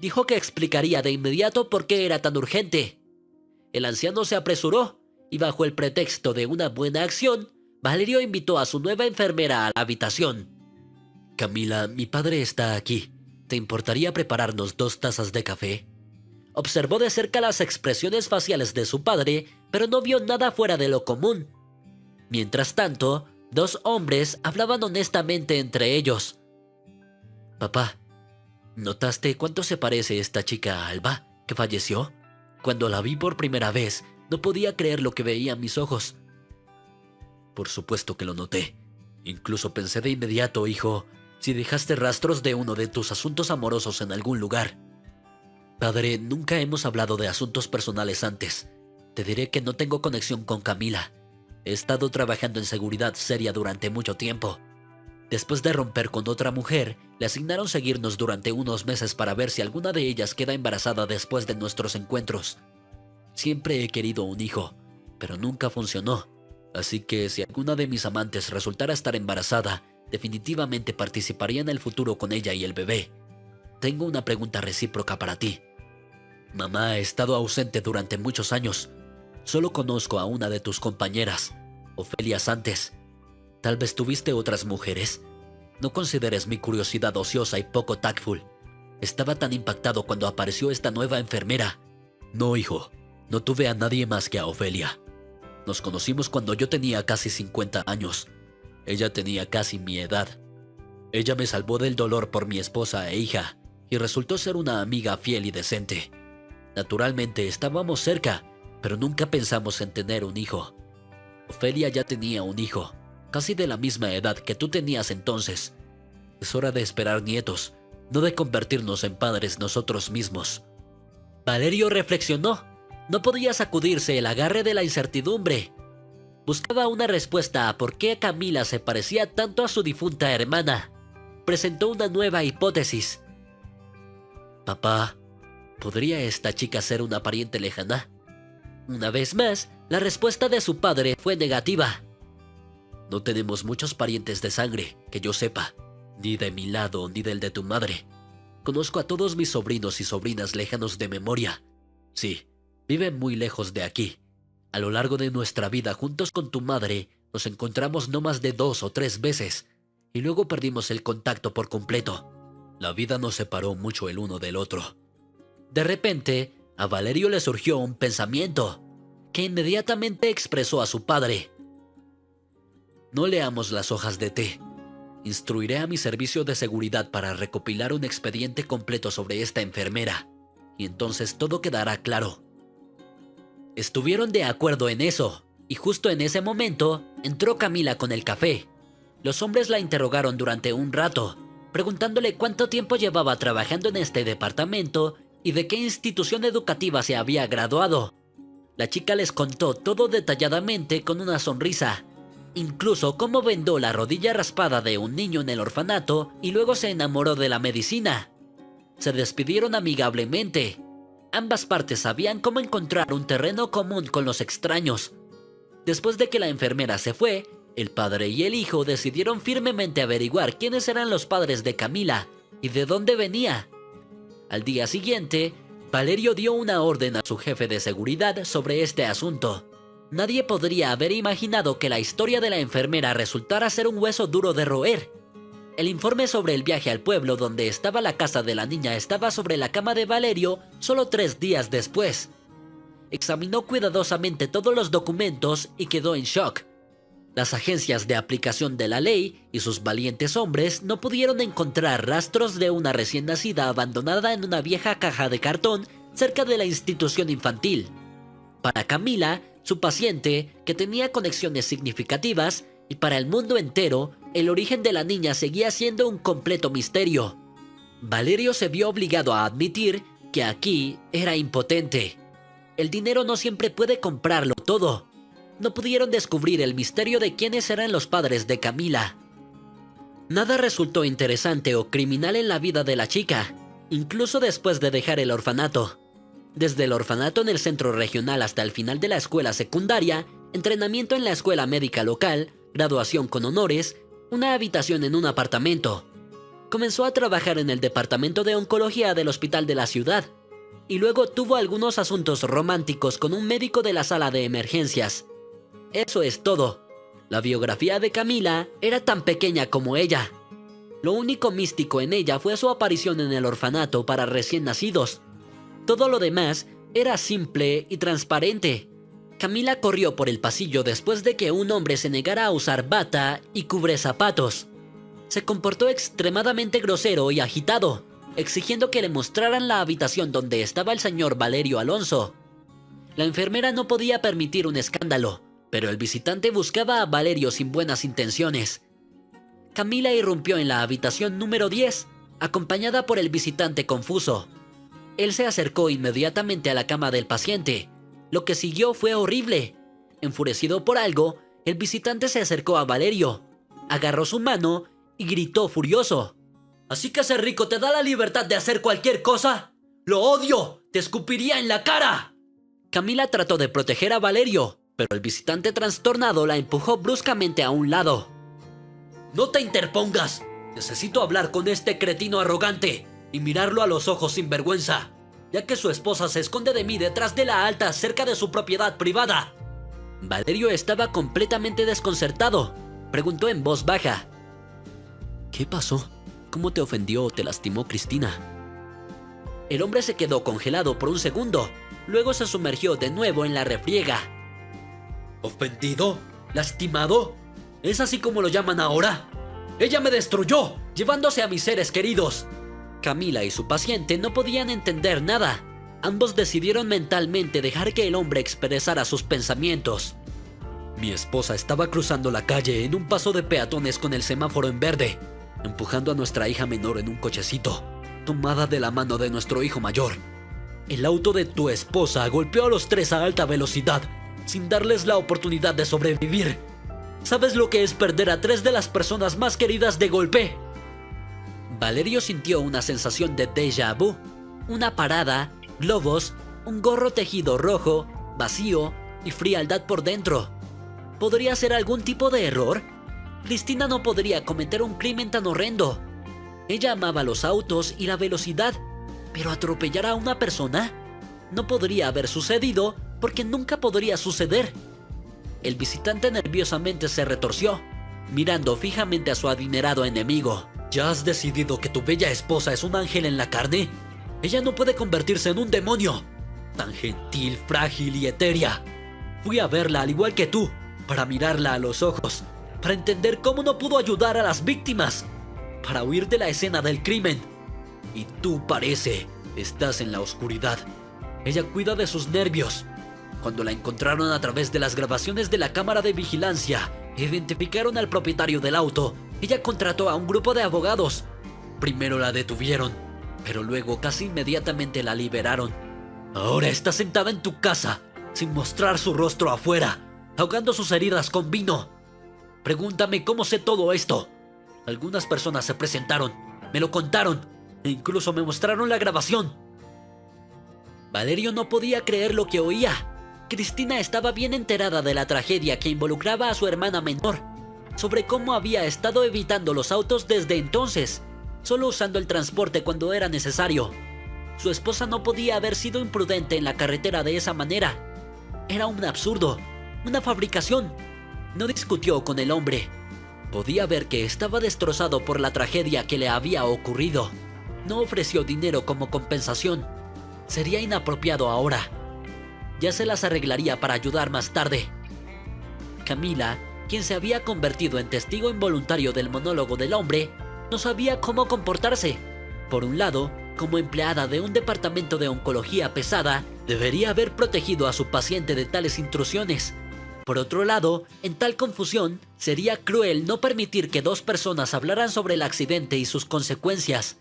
Dijo que explicaría de inmediato por qué era tan urgente. El anciano se apresuró y bajo el pretexto de una buena acción, Valerio invitó a su nueva enfermera a la habitación. Camila, mi padre está aquí. ¿Te importaría prepararnos 2 tazas de café? Observó de cerca las expresiones faciales de su padre, pero no vio nada fuera de lo común. Mientras tanto, 2 hombres hablaban honestamente entre ellos. Papá, ¿notaste cuánto se parece esta chica a Alba, que falleció? Cuando la vi por primera vez, no podía creer lo que veía en mis ojos. Por supuesto que lo noté. Incluso pensé de inmediato, hijo, si dejaste rastros de uno de tus asuntos amorosos en algún lugar. Padre, nunca hemos hablado de asuntos personales antes. Te diré que no tengo conexión con Camila. He estado trabajando en seguridad seria durante mucho tiempo. Después de romper con otra mujer, le asignaron seguirnos durante unos meses para ver si alguna de ellas queda embarazada después de nuestros encuentros. Siempre he querido un hijo, pero nunca funcionó. Así que si alguna de mis amantes resultara estar embarazada, definitivamente participaría en el futuro con ella y el bebé. Tengo una pregunta recíproca para ti. Mamá ha estado ausente durante muchos años. Solo conozco a una de tus compañeras, Ofelia Santos. Tal vez tuviste otras mujeres. No consideres mi curiosidad ociosa y poco tactful. Estaba tan impactado cuando apareció esta nueva enfermera. No, hijo, no tuve a nadie más que a Ofelia. Nos conocimos cuando yo tenía casi 50 años. Ella tenía casi mi edad. Ella me salvó del dolor por mi esposa e hija, y resultó ser una amiga fiel y decente. Naturalmente estábamos cerca, pero nunca pensamos en tener un hijo. Ofelia ya tenía un hijo, casi de la misma edad que tú tenías entonces. Es hora de esperar nietos, no de convertirnos en padres nosotros mismos. Valerio reflexionó. No podía sacudirse el agarre de la incertidumbre. Buscaba una respuesta a por qué Camila se parecía tanto a su difunta hermana. Presentó una nueva hipótesis. Papá, ¿podría esta chica ser una pariente lejana? Una vez más, la respuesta de su padre fue negativa. No tenemos muchos parientes de sangre, que yo sepa, ni de mi lado ni del de tu madre. Conozco a todos mis sobrinos y sobrinas lejanos de memoria. Sí, viven muy lejos de aquí. A lo largo de nuestra vida juntos con tu madre, nos encontramos no más de 2 o 3 veces, y luego perdimos el contacto por completo. La vida nos separó mucho el uno del otro. De repente, a Valerio le surgió un pensamiento, que inmediatamente expresó a su padre. No leamos las hojas de té. Instruiré a mi servicio de seguridad para recopilar un expediente completo sobre esta enfermera, y entonces todo quedará claro. Estuvieron de acuerdo en eso, y justo en ese momento entró Camila con el café. Los hombres la interrogaron durante un rato, preguntándole cuánto tiempo llevaba trabajando en este departamento y de qué institución educativa se había graduado. La chica les contó todo detalladamente con una sonrisa, incluso cómo vendó la rodilla raspada de un niño en el orfanato y luego se enamoró de la medicina. Se despidieron amigablemente. Ambas partes sabían cómo encontrar un terreno común con los extraños. Después de que la enfermera se fue, el padre y el hijo decidieron firmemente averiguar quiénes eran los padres de Camila y de dónde venía. Al día siguiente, Valerio dio una orden a su jefe de seguridad sobre este asunto. Nadie podría haber imaginado que la historia de la enfermera resultara ser un hueso duro de roer. El informe sobre el viaje al pueblo donde estaba la casa de la niña estaba sobre la cama de Valerio solo 3 días después. Examinó cuidadosamente todos los documentos y quedó en shock. Las agencias de aplicación de la ley y sus valientes hombres no pudieron encontrar rastros de una recién nacida abandonada en una vieja caja de cartón cerca de la institución infantil. Para Camila, su paciente, que tenía conexiones significativas, y para el mundo entero, el origen de la niña seguía siendo un completo misterio. Valerio se vio obligado a admitir que aquí era impotente. El dinero no siempre puede comprarlo todo. No pudieron descubrir el misterio de quiénes eran los padres de Camila. Nada resultó interesante o criminal en la vida de la chica, incluso después de dejar el orfanato. Desde el orfanato en el centro regional hasta el final de la escuela secundaria, entrenamiento en la escuela médica local, graduación con honores, una habitación en un apartamento. Comenzó a trabajar en el departamento de oncología del hospital de la ciudad, y luego tuvo algunos asuntos románticos con un médico de la sala de emergencias. Eso es todo. La biografía de Camila era tan pequeña como ella. Lo único místico en ella fue su aparición en el orfanato para recién nacidos. Todo lo demás era simple y transparente. Camila corrió por el pasillo después de que un hombre se negara a usar bata y cubrezapatos. Se comportó extremadamente grosero y agitado, exigiendo que le mostraran la habitación donde estaba el señor Valerio Alonso. La enfermera no podía permitir un escándalo, pero el visitante buscaba a Valerio sin buenas intenciones. Camila irrumpió en la habitación número 10, acompañada por el visitante confuso. Él se acercó inmediatamente a la cama del paciente. Lo que siguió fue horrible. Enfurecido por algo, el visitante se acercó a Valerio, agarró su mano y gritó furioso: ¿Así que ser rico te da la libertad de hacer cualquier cosa? ¡Lo odio! ¡Te escupiría en la cara! Camila trató de proteger a Valerio, pero el visitante trastornado la empujó bruscamente a un lado. ¡No te interpongas! Necesito hablar con este cretino arrogante y mirarlo a los ojos sin vergüenza, ya que su esposa se esconde de mí detrás de la alta cerca de su propiedad privada. Valerio estaba completamente desconcertado. Preguntó en voz baja: ¿qué pasó? ¿Cómo te ofendió o te lastimó Cristina? El hombre se quedó congelado por un segundo, luego se sumergió de nuevo en la refriega. ¿Ofendido? ¿Lastimado? ¿Es así como lo llaman ahora? ¡Ella me destruyó, llevándose a mis seres queridos! Camila y su paciente no podían entender nada. Ambos decidieron mentalmente dejar que el hombre expresara sus pensamientos. Mi esposa estaba cruzando la calle en un paso de peatones con el semáforo en verde, empujando a nuestra hija menor en un cochecito, tomada de la mano de nuestro hijo mayor. El auto de tu esposa golpeó a los tres a alta velocidad, sin darles la oportunidad de sobrevivir. ¿Sabes lo que es perder a tres de las personas más queridas de golpe? Valerio sintió una sensación de déjà vu, una parada, globos, un gorro tejido rojo, vacío y frialdad por dentro. ¿Podría ser algún tipo de error? Cristina no podría cometer un crimen tan horrendo. Ella amaba los autos y la velocidad, pero atropellar a una persona no podría haber sucedido porque nunca podría suceder. El visitante nerviosamente se retorció, mirando fijamente a su adinerado enemigo. ¿Ya has decidido que tu bella esposa es un ángel en la carne? Ella no puede convertirse en un demonio, tan gentil, frágil y etérea. Fui a verla al igual que tú, para mirarla a los ojos, para entender cómo no pudo ayudar a las víctimas, para huir de la escena del crimen. Y tú estás en la oscuridad. Ella cuida de sus nervios. Cuando la encontraron a través de las grabaciones de la cámara de vigilancia e identificaron al propietario del auto, ella contrató a un grupo de abogados. Primero la detuvieron, pero luego casi inmediatamente la liberaron. Ahora está sentada en tu casa, sin mostrar su rostro afuera, ahogando sus heridas con vino. Pregúntame cómo sé todo esto. Algunas personas se presentaron, me lo contaron, e incluso me mostraron la grabación. Valerio no podía creer lo que oía. Cristina estaba bien enterada de la tragedia que involucraba a su hermana menor, sobre cómo había estado evitando los autos desde entonces, solo usando el transporte cuando era necesario. Su esposa no podía haber sido imprudente en la carretera de esa manera. Era un absurdo, una fabricación. No discutió con el hombre. Podía ver que estaba destrozado por la tragedia que le había ocurrido. No ofreció dinero como compensación. Sería inapropiado ahora. Ya se las arreglaría para ayudar más tarde. Camila, quien se había convertido en testigo involuntario del monólogo del hombre, no sabía cómo comportarse. Por un lado, como empleada de un departamento de oncología pesada, debería haber protegido a su paciente de tales intrusiones. Por otro lado, en tal confusión, sería cruel no permitir que dos personas hablaran sobre el accidente y sus consecuencias.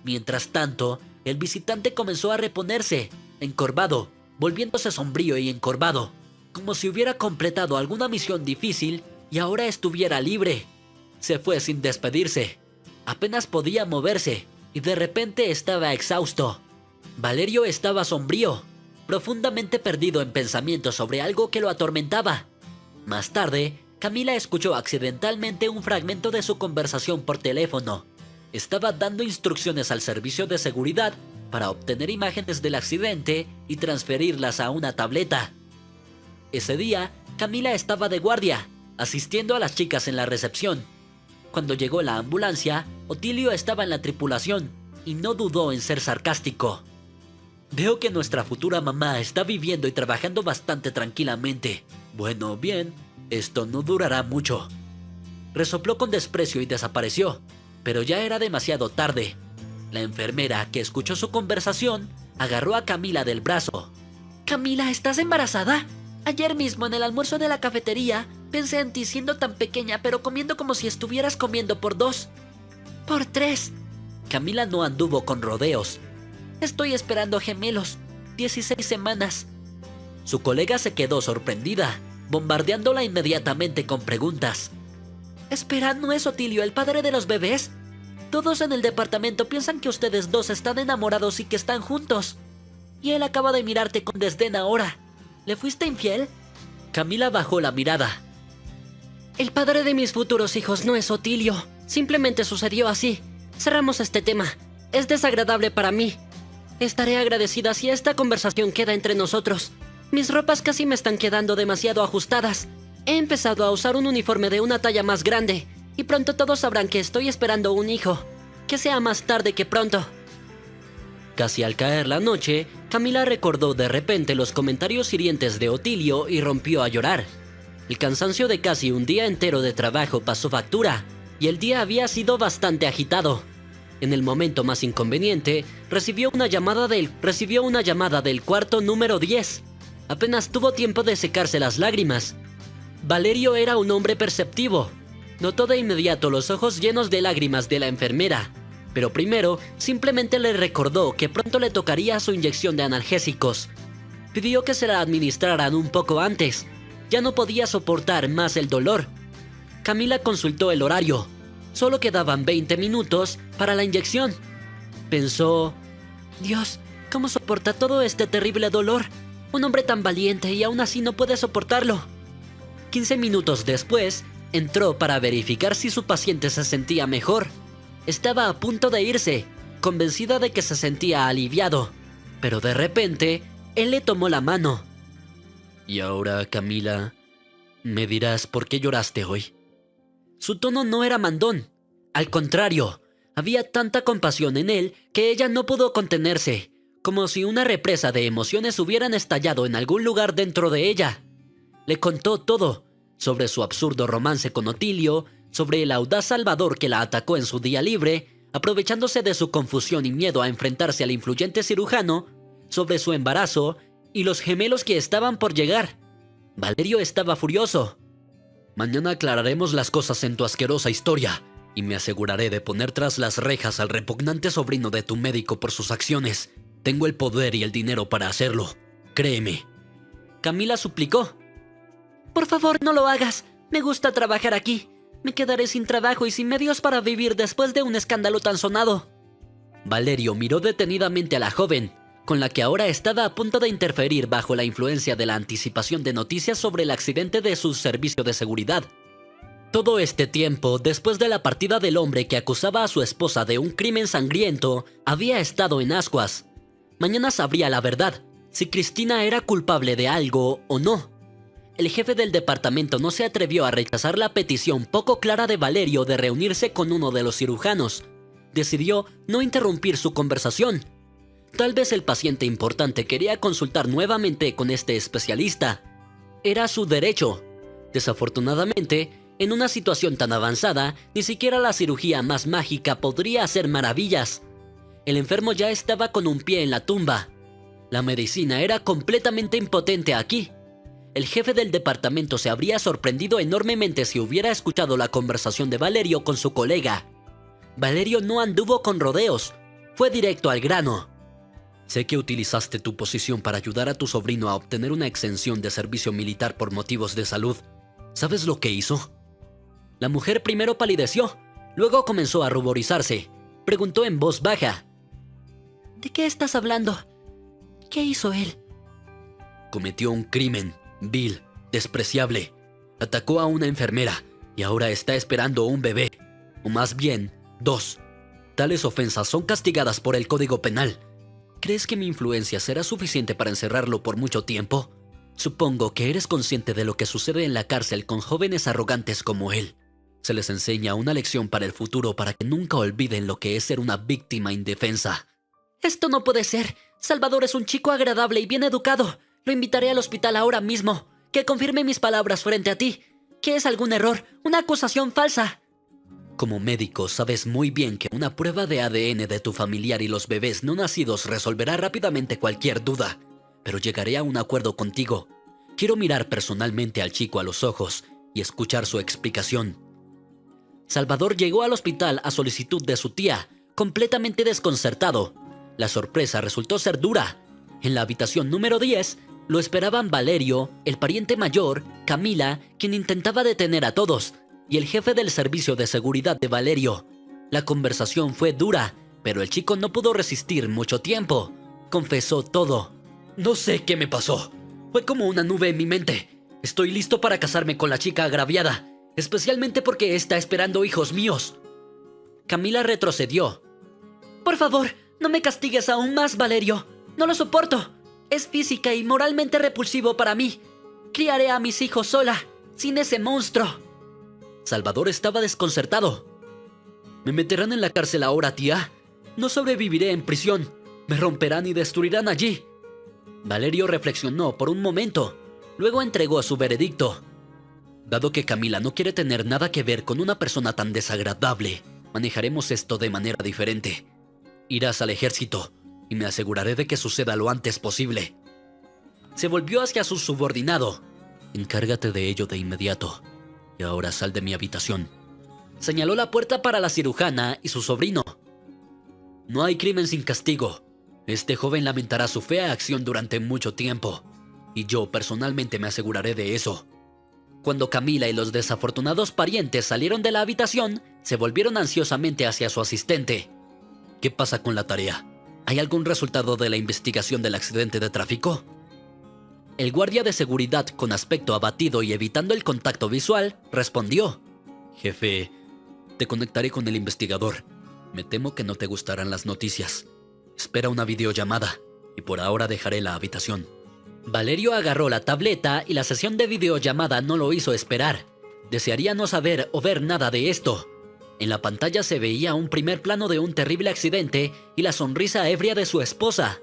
Mientras tanto, el visitante comenzó a reponerse, encorvado, volviéndose sombrío y encorvado, como si hubiera completado alguna misión difícil y ahora estuviera libre. Se fue sin despedirse. Apenas podía moverse y de repente estaba exhausto. Valerio estaba sombrío, profundamente perdido en pensamientos sobre algo que lo atormentaba. Más tarde, Camila escuchó accidentalmente un fragmento de su conversación por teléfono. Estaba dando instrucciones al servicio de seguridad para obtener imágenes del accidente y transferirlas a una tableta. Ese día, Camila estaba de guardia, asistiendo a las chicas en la recepción. Cuando llegó la ambulancia, Otilio estaba en la tripulación y no dudó en ser sarcástico. Veo que nuestra futura mamá está viviendo y trabajando bastante tranquilamente. Bueno, bien, esto no durará mucho. Resopló con desprecio y desapareció, pero ya era demasiado tarde. La enfermera, que escuchó su conversación, agarró a Camila del brazo. «Camila, ¿estás embarazada? Ayer mismo en el almuerzo de la cafetería pensé en ti siendo tan pequeña, pero comiendo como si estuvieras comiendo por 2. Por 3. Camila no anduvo con rodeos. Estoy esperando gemelos. 16 semanas. Su colega se quedó sorprendida, bombardeándola inmediatamente con preguntas. Espera, ¿no es Otilio el padre de los bebés? Todos en el departamento piensan que ustedes dos están enamorados y que están juntos. Y él acaba de mirarte con desdén ahora. ¿Le fuiste infiel? Camila bajó la mirada. El padre de mis futuros hijos no es Otilio. Simplemente sucedió así. Cerramos este tema. Es desagradable para mí. Estaré agradecida si esta conversación queda entre nosotros. Mis ropas casi me están quedando demasiado ajustadas. He empezado a usar un uniforme de una talla más grande. Y pronto todos sabrán que estoy esperando un hijo. Que sea más tarde que pronto. Casi al caer la noche, Camila recordó de repente los comentarios hirientes de Otilio y rompió a llorar. El cansancio de casi un día entero de trabajo pasó factura, y el día había sido bastante agitado. En el momento más inconveniente, recibió una llamada del cuarto número 10. Apenas tuvo tiempo de secarse las lágrimas. Valerio era un hombre perceptivo. Notó de inmediato los ojos llenos de lágrimas de la enfermera, pero primero simplemente le recordó que pronto le tocaría su inyección de analgésicos. Pidió que se la administraran un poco antes. Ya no podía soportar más el dolor. Camila consultó el horario. Solo quedaban 20 minutos para la inyección. Pensó: Dios, ¿cómo soporta todo este terrible dolor? Un hombre tan valiente y aún así no puede soportarlo. 15 minutos después, entró para verificar si su paciente se sentía mejor. Estaba a punto de irse, convencida de que se sentía aliviado. Pero de repente, él le tomó la mano. Y ahora, Camila, ¿me dirás por qué lloraste hoy? Su tono no era mandón. Al contrario, había tanta compasión en él que ella no pudo contenerse, como si una represa de emociones hubieran estallado en algún lugar dentro de ella. Le contó todo, sobre su absurdo romance con Otilio, sobre el audaz Salvador que la atacó en su día libre, aprovechándose de su confusión y miedo a enfrentarse al influyente cirujano, sobre su embarazo y los gemelos que estaban por llegar. Valerio estaba furioso. Mañana aclararemos las cosas en tu asquerosa historia, y me aseguraré de poner tras las rejas al repugnante sobrino de tu médico por sus acciones. Tengo el poder y el dinero para hacerlo. Créeme. Camila suplicó. Por favor, no lo hagas. Me gusta trabajar aquí. Me quedaré sin trabajo y sin medios para vivir después de un escándalo tan sonado. Valerio miró detenidamente a la joven, con la que ahora estaba a punto de interferir bajo la influencia de la anticipación de noticias sobre el accidente de su servicio de seguridad. Todo este tiempo, después de la partida del hombre que acusaba a su esposa de un crimen sangriento, había estado en ascuas. Mañana sabría la verdad, si Cristina era culpable de algo o no. El jefe del departamento no se atrevió a rechazar la petición poco clara de Valerio de reunirse con uno de los cirujanos. Decidió no interrumpir su conversación. Tal vez el paciente importante quería consultar nuevamente con este especialista. Era su derecho. Desafortunadamente, en una situación tan avanzada, ni siquiera la cirugía más mágica podría hacer maravillas. El enfermo ya estaba con un pie en la tumba. La medicina era completamente impotente aquí. El jefe del departamento se habría sorprendido enormemente si hubiera escuchado la conversación de Valerio con su colega. Valerio no anduvo con rodeos, fue directo al grano. Sé que utilizaste tu posición para ayudar a tu sobrino a obtener una exención de servicio militar por motivos de salud. ¿Sabes lo que hizo? La mujer primero palideció, luego comenzó a ruborizarse. Preguntó en voz baja. ¿De qué estás hablando? ¿Qué hizo él? Cometió un crimen vil, despreciable. Atacó a una enfermera y ahora está esperando un bebé, o más bien, 2. Tales ofensas son castigadas por el Código Penal. ¿Crees que mi influencia será suficiente para encerrarlo por mucho tiempo? Supongo que eres consciente de lo que sucede en la cárcel con jóvenes arrogantes como él. Se les enseña una lección para el futuro para que nunca olviden lo que es ser una víctima indefensa. Esto no puede ser. Salvador es un chico agradable y bien educado. Lo invitaré al hospital ahora mismo. Que confirme mis palabras frente a ti. Que es algún error, una acusación falsa. Como médico, sabes muy bien que una prueba de ADN de tu familiar y los bebés no nacidos resolverá rápidamente cualquier duda. Pero llegaré a un acuerdo contigo. Quiero mirar personalmente al chico a los ojos y escuchar su explicación. Salvador llegó al hospital a solicitud de su tía, completamente desconcertado. La sorpresa resultó ser dura. En la habitación número 10 lo esperaban Valerio, el pariente mayor, Camila, quien intentaba detener a todos, y el jefe del servicio de seguridad de Valerio. La conversación fue dura, pero el chico no pudo resistir mucho tiempo. Confesó todo. No sé qué me pasó. Fue como una nube en mi mente. Estoy listo para casarme con la chica agraviada, especialmente porque está esperando hijos míos. Camila retrocedió. Por favor, no me castigues aún más, Valerio. No lo soporto. Es física y moralmente repulsivo para mí. Criaré a mis hijos sola, sin ese monstruo. Salvador estaba desconcertado. ¿Me meterán en la cárcel ahora, tía? No sobreviviré en prisión. Me romperán y destruirán allí. Valerio reflexionó por un momento. Luego entregó su veredicto. Dado que Camila no quiere tener nada que ver con una persona tan desagradable, manejaremos esto de manera diferente. Irás al ejército y me aseguraré de que suceda lo antes posible. Se volvió hacia su subordinado. Encárgate de ello de inmediato. Y ahora sal de mi habitación. Señaló la puerta para la cirujana y su sobrino. No hay crimen sin castigo. Este joven lamentará su fea acción durante mucho tiempo. Y yo personalmente me aseguraré de eso. Cuando Camila y los desafortunados parientes salieron de la habitación, se volvieron ansiosamente hacia su asistente. ¿Qué pasa con la tarea? ¿Hay algún resultado de la investigación del accidente de tráfico? El guardia de seguridad, con aspecto abatido y evitando el contacto visual, respondió. Jefe, te conectaré con el investigador. Me temo que no te gustarán las noticias. Espera una videollamada y por ahora dejaré la habitación. Valerio agarró la tableta y la sesión de videollamada no lo hizo esperar. Desearía no saber o ver nada de esto. En la pantalla se veía un primer plano de un terrible accidente y la sonrisa ebria de su esposa.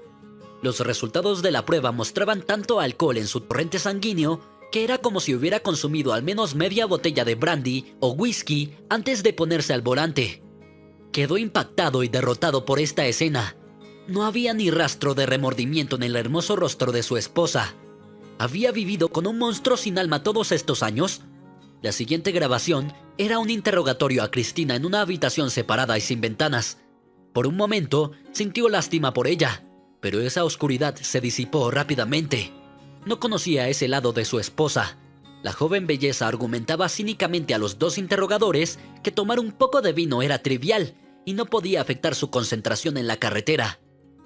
Los resultados de la prueba mostraban tanto alcohol en su torrente sanguíneo que era como si hubiera consumido al menos media botella de brandy o whisky antes de ponerse al volante. Quedó impactado y derrotado por esta escena. No había ni rastro de remordimiento en el hermoso rostro de su esposa. ¿Había vivido con un monstruo sin alma todos estos años? La siguiente grabación era un interrogatorio a Cristina en una habitación separada y sin ventanas. Por un momento sintió lástima por ella, pero esa oscuridad se disipó rápidamente. No conocía ese lado de su esposa. La joven belleza argumentaba cínicamente a los dos interrogadores que tomar un poco de vino era trivial y no podía afectar su concentración en la carretera.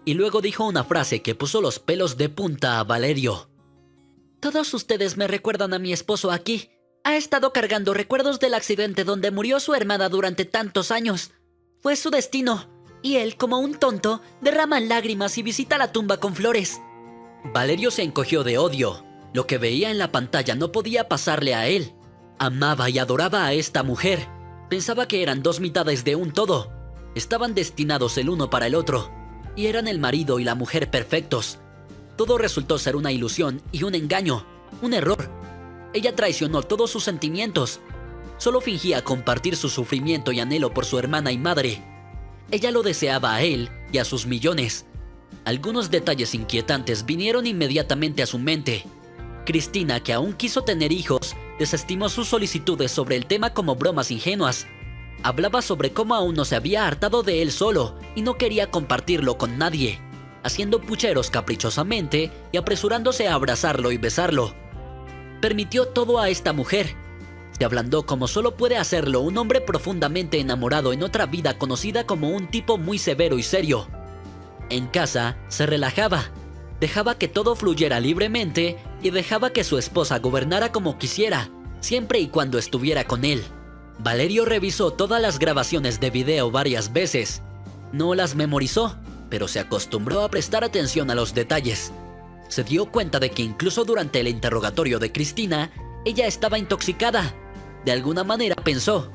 Y luego dijo una frase que puso los pelos de punta a Valerio. Todos ustedes me recuerdan a mi esposo aquí. Ha estado cargando recuerdos del accidente donde murió su hermana durante tantos años. Fue su destino, y él, como un tonto, derrama lágrimas y visita la tumba con flores. Valerio se encogió de odio. Lo que veía en la pantalla no podía pasarle a él. Amaba y adoraba a esta mujer. Pensaba que eran dos mitades de un todo. Estaban destinados el uno para el otro. Y eran el marido y la mujer perfectos. Todo resultó ser una ilusión y un engaño, un error. Ella traicionó todos sus sentimientos. Solo fingía compartir su sufrimiento y anhelo por su hermana y madre. Ella lo deseaba a él y a sus millones. Algunos detalles inquietantes vinieron inmediatamente a su mente. Cristina, que aún quiso tener hijos, desestimó sus solicitudes sobre el tema como bromas ingenuas. Hablaba sobre cómo aún no se había hartado de él solo y no quería compartirlo con nadie, haciendo pucheros caprichosamente y apresurándose a abrazarlo y besarlo. Permitió todo a esta mujer. Se ablandó como solo puede hacerlo un hombre profundamente enamorado en otra vida conocida como un tipo muy severo y serio. En casa, se relajaba, dejaba que todo fluyera libremente y dejaba que su esposa gobernara como quisiera, siempre y cuando estuviera con él. Valerio revisó todas las grabaciones de video varias veces. No las memorizó, pero se acostumbró a prestar atención a los detalles. Se dio cuenta de que incluso durante el interrogatorio de Cristina, ella estaba intoxicada. De alguna manera pensó,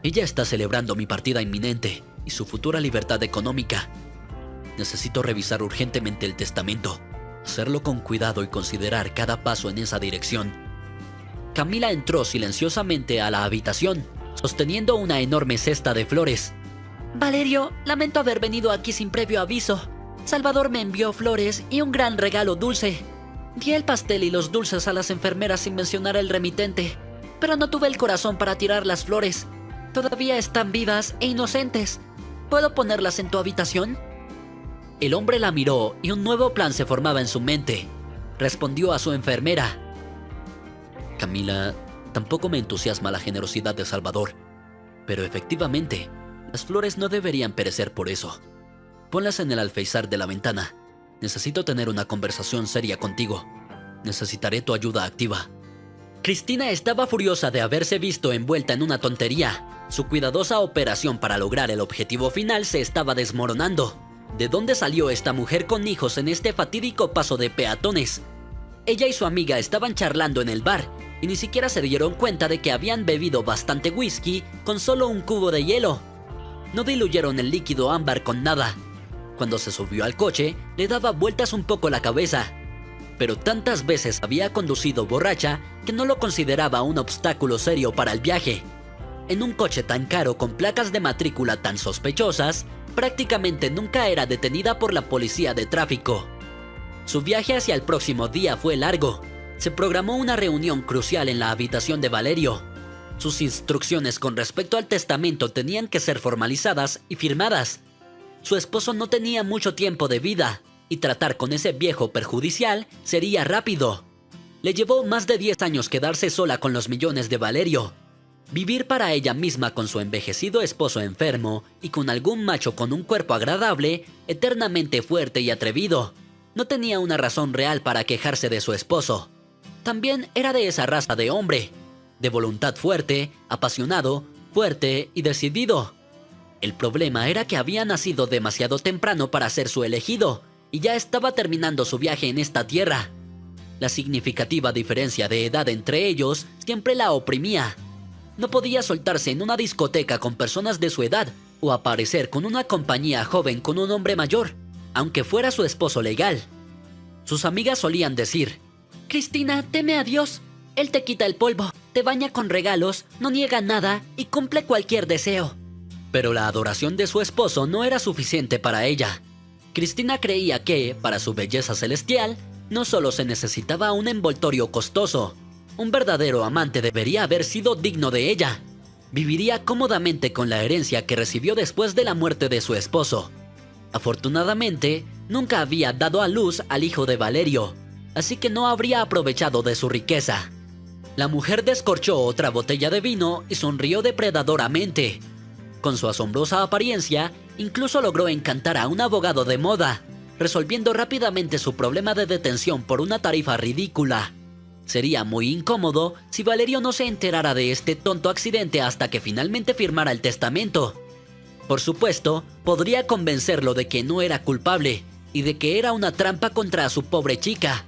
ella está celebrando mi partida inminente y su futura libertad económica. Necesito revisar urgentemente el testamento, hacerlo con cuidado y considerar cada paso en esa dirección. Camila entró silenciosamente a la habitación, sosteniendo una enorme cesta de flores. Valerio, lamento haber venido aquí sin previo aviso. Salvador me envió flores y un gran regalo dulce. Di el pastel y los dulces a las enfermeras sin mencionar el remitente, pero no tuve el corazón para tirar las flores. Todavía están vivas e inocentes. ¿Puedo ponerlas en tu habitación? El hombre la miró y un nuevo plan se formaba en su mente. Respondió a su enfermera. Camila, tampoco me entusiasma la generosidad de Salvador, pero efectivamente, las flores no deberían perecer por eso. Ponlas en el alféizar de la ventana. Necesito tener una conversación seria contigo. Necesitaré tu ayuda activa. Cristina estaba furiosa de haberse visto envuelta en una tontería. Su cuidadosa operación para lograr el objetivo final se estaba desmoronando. ¿De dónde salió esta mujer con hijos en este fatídico paso de peatones? Ella y su amiga estaban charlando en el bar y ni siquiera se dieron cuenta de que habían bebido bastante whisky con solo un cubo de hielo. No diluyeron el líquido ámbar con nada. Cuando se subió al coche, le daba vueltas un poco la cabeza. Pero tantas veces había conducido borracha que no lo consideraba un obstáculo serio para el viaje. En un coche tan caro con placas de matrícula tan sospechosas, prácticamente nunca era detenida por la policía de tráfico. Su viaje hacia el próximo día fue largo. Se programó una reunión crucial en la habitación de Valerio. Sus instrucciones con respecto al testamento tenían que ser formalizadas y firmadas. Su esposo no tenía mucho tiempo de vida, y tratar con ese viejo perjudicial sería rápido. Le llevó más de 10 años quedarse sola con los millones de Valerio. Vivir para ella misma con su envejecido esposo enfermo y con algún macho con un cuerpo agradable, eternamente fuerte y atrevido. No tenía una razón real para quejarse de su esposo. También era de esa raza de hombre, de voluntad fuerte, apasionado, fuerte y decidido. El problema era que había nacido demasiado temprano para ser su elegido y ya estaba terminando su viaje en esta tierra. La significativa diferencia de edad entre ellos siempre la oprimía. No podía soltarse en una discoteca con personas de su edad o aparecer con una compañía joven con un hombre mayor, aunque fuera su esposo legal. Sus amigas solían decir: Cristina, teme a Dios. Él te quita el polvo, te baña con regalos, no niega nada y cumple cualquier deseo. Pero la adoración de su esposo no era suficiente para ella. Cristina creía que, para su belleza celestial, no solo se necesitaba un envoltorio costoso. Un verdadero amante debería haber sido digno de ella. Viviría cómodamente con la herencia que recibió después de la muerte de su esposo. Afortunadamente, nunca había dado a luz al hijo de Valerio, así que no habría aprovechado de su riqueza. La mujer descorchó otra botella de vino y sonrió depredadoramente. Con su asombrosa apariencia, incluso logró encantar a un abogado de moda, resolviendo rápidamente su problema de detención por una tarifa ridícula. Sería muy incómodo si Valerio no se enterara de este tonto accidente hasta que finalmente firmara el testamento. Por supuesto, podría convencerlo de que no era culpable y de que era una trampa contra su pobre chica.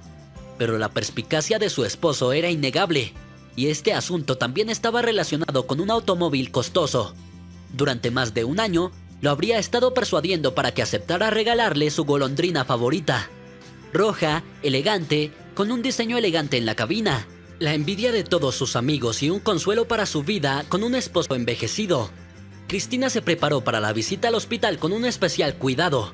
Pero la perspicacia de su esposo era innegable, y este asunto también estaba relacionado con un automóvil costoso. Durante más de un año, lo habría estado persuadiendo para que aceptara regalarle su golondrina favorita. Roja, elegante, con un diseño elegante en la cabina. La envidia de todos sus amigos y un consuelo para su vida con un esposo envejecido. Cristina se preparó para la visita al hospital con un especial cuidado.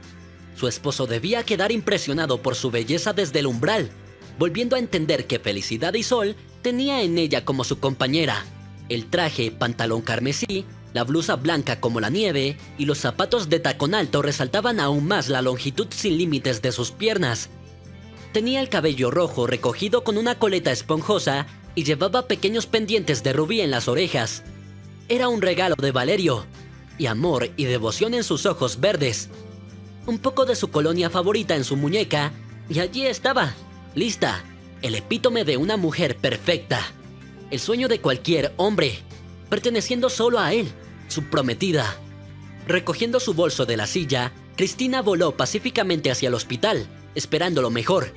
Su esposo debía quedar impresionado por su belleza desde el umbral, volviendo a entender que Felicidad y Sol tenía en ella como su compañera. El traje, pantalón carmesí, la blusa blanca como la nieve y los zapatos de tacón alto resaltaban aún más la longitud sin límites de sus piernas. Tenía el cabello rojo recogido con una coleta esponjosa y llevaba pequeños pendientes de rubí en las orejas. Era un regalo de Valerio, y amor y devoción en sus ojos verdes. Un poco de su colonia favorita en su muñeca, y allí estaba, lista, el epítome de una mujer perfecta. El sueño de cualquier hombre, perteneciendo solo a él, su prometida. Recogiendo su bolso de la silla, Cristina voló pacíficamente hacia el hospital, esperando lo mejor.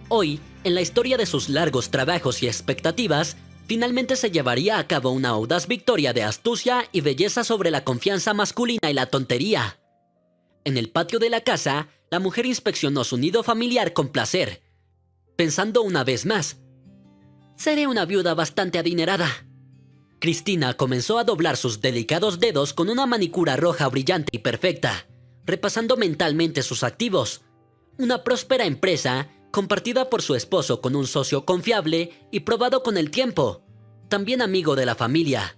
Hoy, en la historia de sus largos trabajos y expectativas, finalmente se llevaría a cabo una audaz victoria de astucia y belleza sobre la confianza masculina y la tontería. En el patio de la casa, la mujer inspeccionó su nido familiar con placer, pensando una vez más: seré una viuda bastante adinerada. Cristina comenzó a doblar sus delicados dedos con una manicura roja brillante y perfecta, repasando mentalmente sus activos. Una próspera empresa, compartida por su esposo con un socio confiable y probado con el tiempo, también amigo de la familia.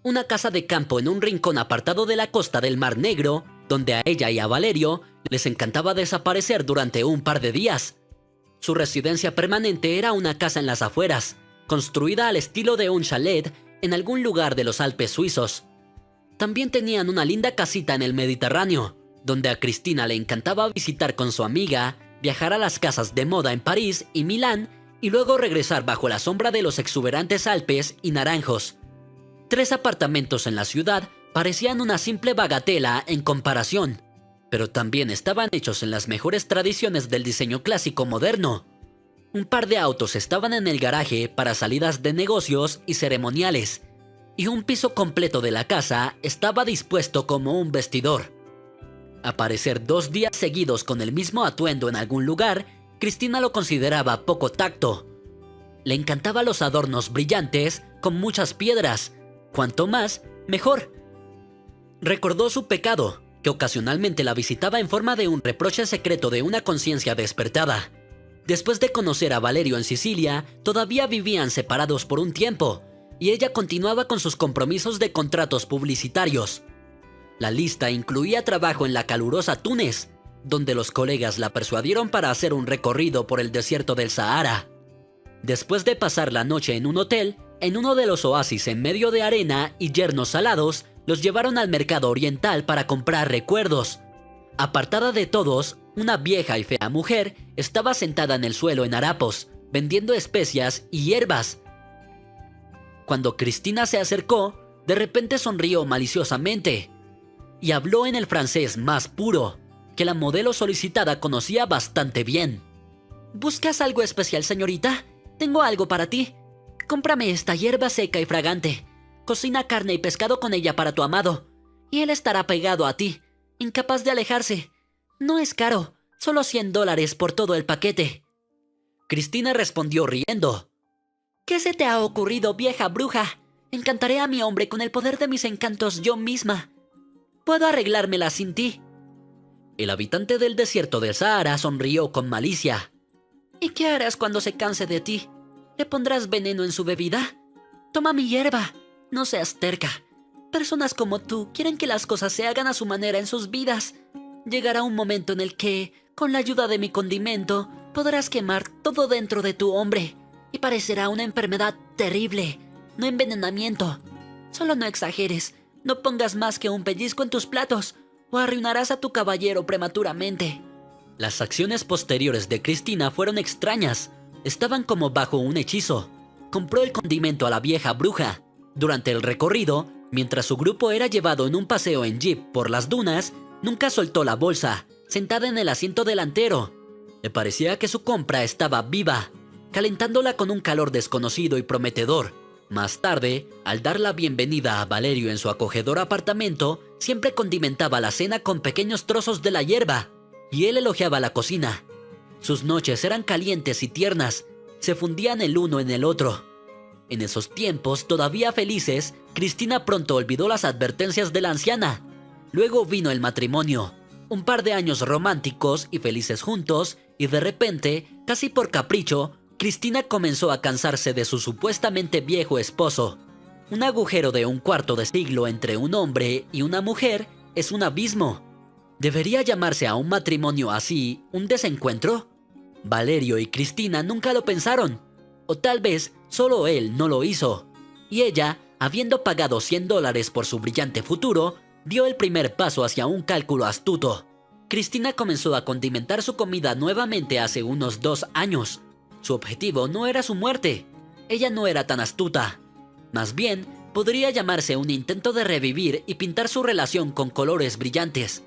Una casa de campo en un rincón apartado de la costa del Mar Negro, donde a ella y a Valerio les encantaba desaparecer durante un par de días. Su residencia permanente era una casa en las afueras, construida al estilo de un chalet en algún lugar de los Alpes suizos. También tenían una linda casita en el Mediterráneo, donde a Cristina le encantaba visitar con su amiga, viajar a las casas de moda en París y Milán y luego regresar bajo la sombra de los exuberantes Alpes y Naranjos. 3 apartamentos en la ciudad parecían una simple bagatela en comparación, pero también estaban hechos en las mejores tradiciones del diseño clásico moderno. Un par de autos estaban en el garaje para salidas de negocios y ceremoniales, y un piso completo de la casa estaba dispuesto como un vestidor. Aparecer 2 días seguidos con el mismo atuendo en algún lugar, Cristina lo consideraba poco tacto. Le encantaban los adornos brillantes con muchas piedras, cuanto más, mejor. Recordó su pecado, que ocasionalmente la visitaba en forma de un reproche secreto de una conciencia despertada. Después de conocer a Valerio en Sicilia, todavía vivían separados por un tiempo, y ella continuaba con sus compromisos de contratos publicitarios. La lista incluía trabajo en la calurosa Túnez, donde los colegas la persuadieron para hacer un recorrido por el desierto del Sahara. Después de pasar la noche en un hotel, en uno de los oasis en medio de arena y yernos salados, los llevaron al mercado oriental para comprar recuerdos. Apartada de todos, una vieja y fea mujer estaba sentada en el suelo en harapos, vendiendo especias y hierbas. Cuando Cristina se acercó, de repente sonrió maliciosamente y habló en el francés más puro, que la modelo solicitada conocía bastante bien. ¿Buscas algo especial, señorita? Tengo algo para ti. Cómprame esta hierba seca y fragante. Cocina carne y pescado con ella para tu amado, y él estará pegado a ti, incapaz de alejarse. No es caro, solo $100 por todo el paquete. Cristina respondió riendo. ¿Qué se te ha ocurrido, vieja bruja? Encantaré a mi hombre con el poder de mis encantos yo misma. Puedo arreglármela sin ti. El habitante del desierto del Sahara sonrió con malicia. ¿Y qué harás cuando se canse de ti? ¿Le pondrás veneno en su bebida? Toma mi hierba. No seas terca. Personas como tú quieren que las cosas se hagan a su manera en sus vidas. Llegará un momento en el que, con la ayuda de mi condimento, podrás quemar todo dentro de tu hombre, y parecerá una enfermedad terrible, no envenenamiento. Solo no exageres, no pongas más que un pellizco en tus platos, o arruinarás a tu caballero prematuramente. Las acciones posteriores de Cristina fueron extrañas. Estaban como bajo un hechizo. Compró el condimento a la vieja bruja. Durante el recorrido, mientras su grupo era llevado en un paseo en jeep por las dunas, nunca soltó la bolsa, sentada en el asiento delantero. Le parecía que su compra estaba viva, calentándola con un calor desconocido y prometedor. Más tarde, al dar la bienvenida a Valerio en su acogedor apartamento, siempre condimentaba la cena con pequeños trozos de la hierba, y él elogiaba la cocina. Sus noches eran calientes y tiernas, se fundían el uno en el otro. En esos tiempos, todavía felices, Cristina pronto olvidó las advertencias de la anciana. Luego vino el matrimonio, un par de años románticos y felices juntos, y de repente, casi por capricho, Cristina comenzó a cansarse de su supuestamente viejo esposo. Un agujero de un cuarto de siglo entre un hombre y una mujer es un abismo. ¿Debería llamarse a un matrimonio así un desencuentro? Valerio y Cristina nunca lo pensaron, o tal vez solo él no lo hizo, y ella, habiendo pagado $100 por su brillante futuro, dio el primer paso hacia un cálculo astuto. Cristina comenzó a condimentar su comida nuevamente hace unos 2 años. Su objetivo no era su muerte. Ella no era tan astuta. Más bien, podría llamarse un intento de revivir y pintar su relación con colores brillantes.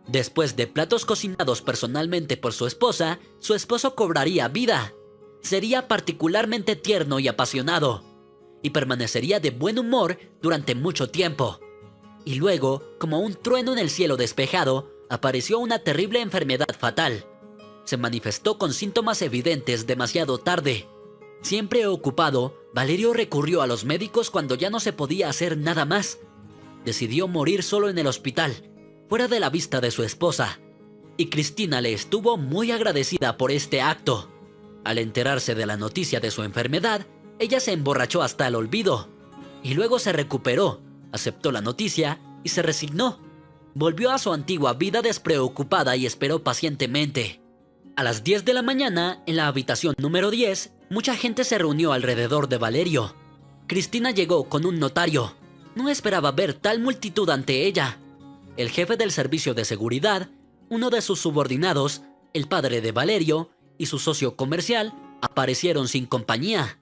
Después de platos cocinados personalmente por su esposo cobraría vida. Sería particularmente tierno y apasionado, y permanecería de buen humor durante mucho tiempo. Y luego, como un trueno en el cielo despejado, apareció una terrible enfermedad fatal. Se manifestó con síntomas evidentes demasiado tarde. Siempre ocupado, Valerio recurrió a los médicos cuando ya no se podía hacer nada más. Decidió morir solo en el hospital, fuera de la vista de su esposa, y Cristina le estuvo muy agradecida por este acto. Al enterarse de la noticia de su enfermedad, ella se emborrachó hasta el olvido, y luego se recuperó, aceptó la noticia y se resignó. Volvió a su antigua vida despreocupada y esperó pacientemente. A las 10 de la mañana, en la habitación número 10, mucha gente se reunió alrededor de Valerio. Cristina llegó con un notario. No esperaba ver tal multitud ante ella. El jefe del servicio de seguridad, uno de sus subordinados, el padre de Valerio y su socio comercial aparecieron sin compañía.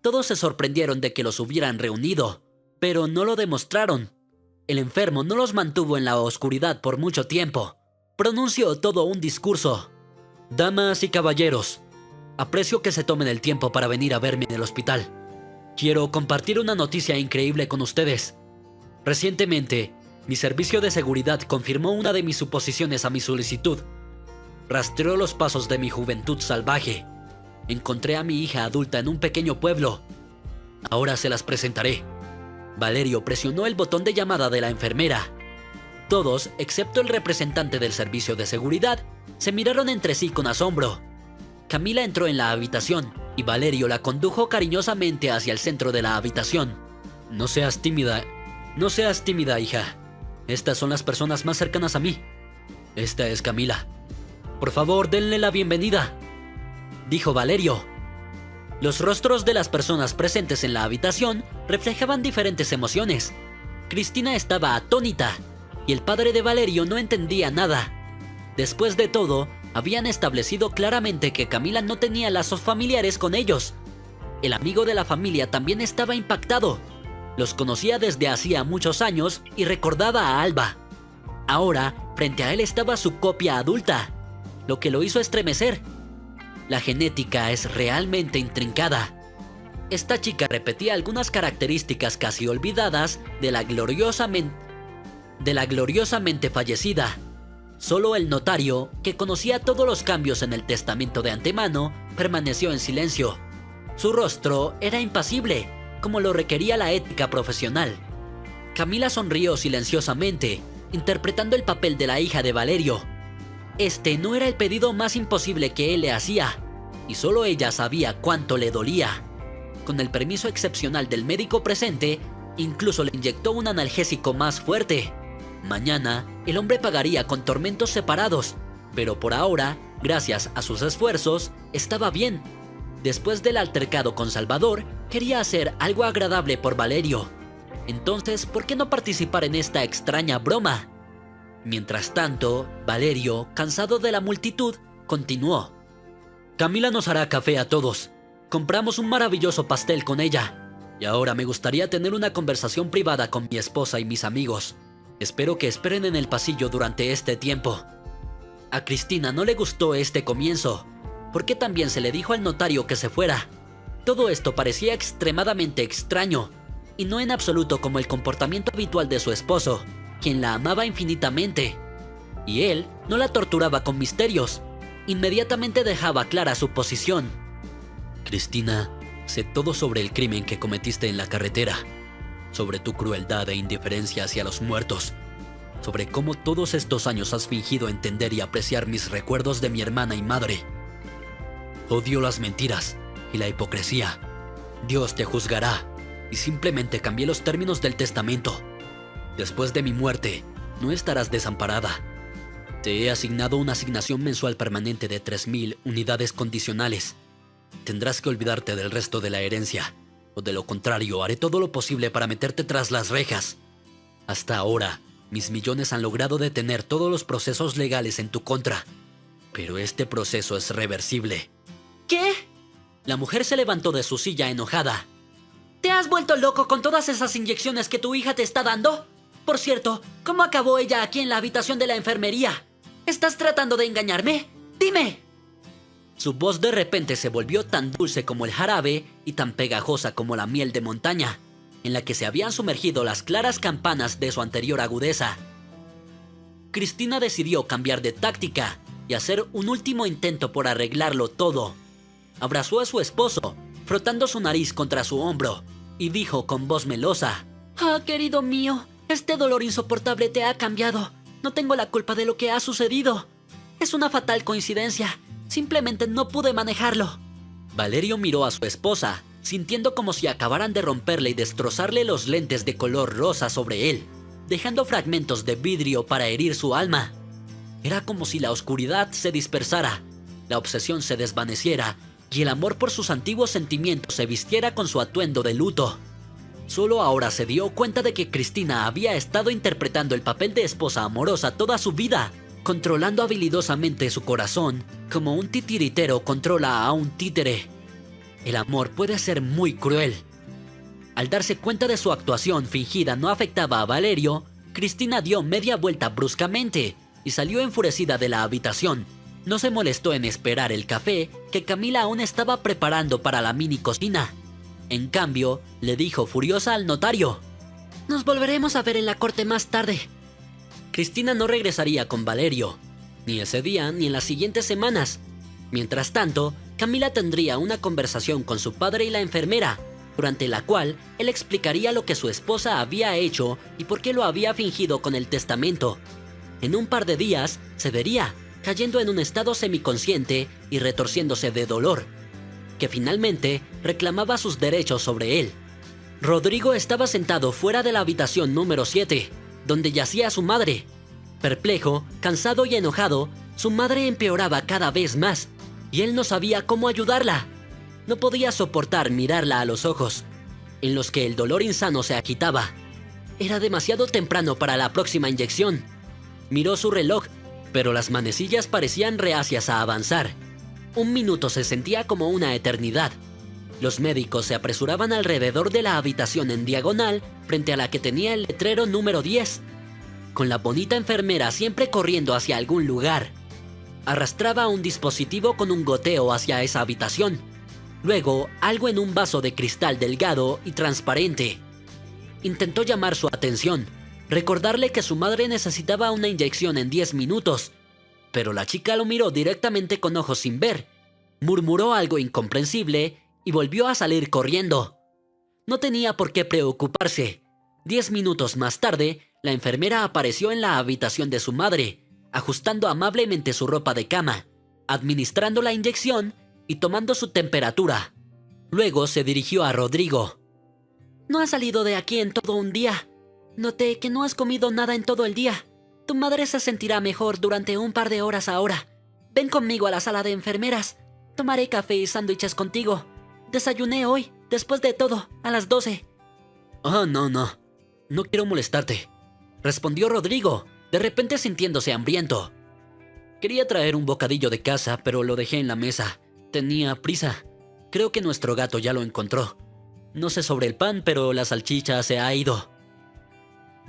Todos se sorprendieron de que los hubieran reunido, pero no lo demostraron. El enfermo no los mantuvo en la oscuridad por mucho tiempo. Pronunció todo un discurso. Damas y caballeros, aprecio que se tomen el tiempo para venir a verme en el hospital. Quiero compartir una noticia increíble con ustedes. Recientemente, mi servicio de seguridad confirmó una de mis suposiciones a mi solicitud. Rastreó los pasos de mi juventud salvaje. Encontré a mi hija adulta en un pequeño pueblo. Ahora se las presentaré. Valerio presionó el botón de llamada de la enfermera. Todos, excepto el representante del servicio de seguridad, se miraron entre sí con asombro. Camila entró en la habitación y Valerio la condujo cariñosamente hacia el centro de la habitación. No seas tímida, hija. Estas son las personas más cercanas a mí. Esta es Camila. Por favor, denle la bienvenida, dijo Valerio. Los rostros de las personas presentes en la habitación reflejaban diferentes emociones. Cristina estaba atónita y el padre de Valerio no entendía nada. Después de todo, habían establecido claramente que Camila no tenía lazos familiares con ellos. El amigo de la familia también estaba impactado. Los conocía desde hacía muchos años y recordaba a Alba. Ahora, frente a él estaba su copia adulta, lo que lo hizo estremecer. La genética es realmente intrincada. Esta chica repetía algunas características casi olvidadas de la gloriosamente fallecida. Solo el notario, que conocía todos los cambios en el testamento de antemano, permaneció en silencio. Su rostro era impasible, como lo requería la ética profesional. Camila sonrió silenciosamente, interpretando el papel de la hija de Valerio. Este no era el pedido más imposible que él le hacía, y solo ella sabía cuánto le dolía. Con el permiso excepcional del médico presente, incluso le inyectó un analgésico más fuerte. Mañana, el hombre pagaría con tormentos separados, pero por ahora, gracias a sus esfuerzos, estaba bien. Después del altercado con Salvador, quería hacer algo agradable por Valerio. Entonces, ¿por qué no participar en esta extraña broma? Mientras tanto, Valerio, cansado de la multitud, continuó. Camila nos hará café a todos. Compramos un maravilloso pastel con ella. Y ahora me gustaría tener una conversación privada con mi esposa y mis amigos. Espero que esperen en el pasillo durante este tiempo. A Cristina no le gustó este comienzo, porque también se le dijo al notario que se fuera. Todo esto parecía extremadamente extraño, y no en absoluto como el comportamiento habitual de su esposo, quien la amaba infinitamente. Y él no la torturaba con misterios. Inmediatamente dejaba clara su posición. Cristina, sé todo sobre el crimen que cometiste en la carretera, sobre tu crueldad e indiferencia hacia los muertos, sobre cómo todos estos años has fingido entender y apreciar mis recuerdos de mi hermana y madre. Odio las mentiras y la hipocresía. Dios te juzgará, y simplemente cambié los términos del testamento. Después de mi muerte, no estarás desamparada. Te he asignado una asignación mensual permanente de 3,000 unidades condicionales. Tendrás que olvidarte del resto de la herencia, o de lo contrario haré todo lo posible para meterte tras las rejas. Hasta ahora, mis millones han logrado detener todos los procesos legales en tu contra, pero este proceso es reversible. ¿Qué? La mujer se levantó de su silla enojada. ¿Te has vuelto loco con todas esas inyecciones que tu hija te está dando? Por cierto, ¿cómo acabó ella aquí en la habitación de la enfermería? ¿Estás tratando de engañarme? ¡Dime! Su voz de repente se volvió tan dulce como el jarabe y tan pegajosa como la miel de montaña, en la que se habían sumergido las claras campanas de su anterior agudeza. Cristina decidió cambiar de táctica y hacer un último intento por arreglarlo todo. Abrazó a su esposo, frotando su nariz contra su hombro, y dijo con voz melosa: «Ah, querido mío, este dolor insoportable te ha cambiado. No tengo la culpa de lo que ha sucedido. Es una fatal coincidencia. Simplemente no pude manejarlo». Valerio miró a su esposa, sintiendo como si acabaran de romperle y destrozarle los lentes de color rosa sobre él, dejando fragmentos de vidrio para herir su alma. Era como si la oscuridad se dispersara, la obsesión se desvaneciera y el amor por sus antiguos sentimientos se vistiera con su atuendo de luto. Solo ahora se dio cuenta de que Cristina había estado interpretando el papel de esposa amorosa toda su vida, controlando habilidosamente su corazón como un titiritero controla a un títere. El amor puede ser muy cruel. Al darse cuenta de su actuación fingida no afectaba a Valerio, Cristina dio media vuelta bruscamente y salió enfurecida de la habitación. No se molestó en esperar el café que Camila aún estaba preparando para la mini cocina. En cambio, le dijo furiosa al notario: «Nos volveremos a ver en la corte más tarde». Cristina no regresaría con Valerio, ni ese día ni en las siguientes semanas. Mientras tanto, Camila tendría una conversación con su padre y la enfermera, durante la cual él explicaría lo que su esposa había hecho y por qué lo había fingido con el testamento. En un par de días se vería cayendo en un estado semiconsciente y retorciéndose de dolor, que finalmente reclamaba sus derechos sobre él. Rodrigo estaba sentado fuera de la habitación número 7, donde yacía su madre. Perplejo, cansado y enojado, su madre empeoraba cada vez más, y él no sabía cómo ayudarla. No podía soportar mirarla a los ojos, en los que el dolor insano se agitaba. Era demasiado temprano para la próxima inyección. Miró su reloj, pero las manecillas parecían reacias a avanzar. 1 minuto se sentía como una eternidad. Los médicos se apresuraban alrededor de la habitación en diagonal frente a la que tenía el letrero número 10, con la bonita enfermera siempre corriendo hacia algún lugar. Arrastraba un dispositivo con un goteo hacia esa habitación. Luego, algo en un vaso de cristal delgado y transparente. Intentó llamar su atención, recordarle que su madre necesitaba una inyección en 10 minutos, pero la chica lo miró directamente con ojos sin ver, murmuró algo incomprensible y volvió a salir corriendo. No tenía por qué preocuparse. 10 minutos más tarde, la enfermera apareció en la habitación de su madre, ajustando amablemente su ropa de cama, administrando la inyección y tomando su temperatura. Luego se dirigió a Rodrigo. «No has salido de aquí en todo un día. Noté que no has comido nada en todo el día. Tu madre se sentirá mejor durante un par de horas ahora. Ven conmigo a la sala de enfermeras. Tomaré café y sándwiches contigo. Desayuné hoy, después de todo, a las 12. «Oh, no. No quiero molestarte», respondió Rodrigo, de repente sintiéndose hambriento. «Quería traer un bocadillo de casa, pero lo dejé en la mesa. Tenía prisa. Creo que nuestro gato ya lo encontró. No sé sobre el pan, pero la salchicha se ha ido».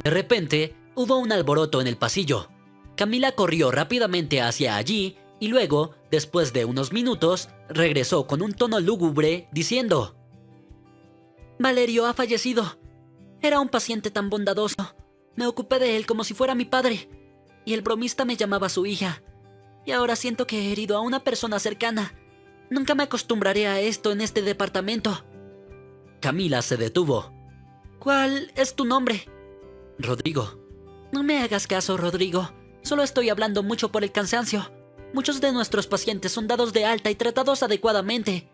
De repente, hubo un alboroto en el pasillo. Camila corrió rápidamente hacia allí y luego, después de unos minutos, regresó con un tono lúgubre diciendo: «Valerio ha fallecido. Era un paciente tan bondadoso. Me ocupé de él como si fuera mi padre. Y el bromista me llamaba su hija. Y ahora siento que he herido a una persona cercana. Nunca me acostumbraré a esto en este departamento». Camila se detuvo. «¿Cuál es tu nombre?» «Rodrigo». «No me hagas caso, Rodrigo. Solo estoy hablando mucho por el cansancio. Muchos de nuestros pacientes son dados de alta y tratados adecuadamente.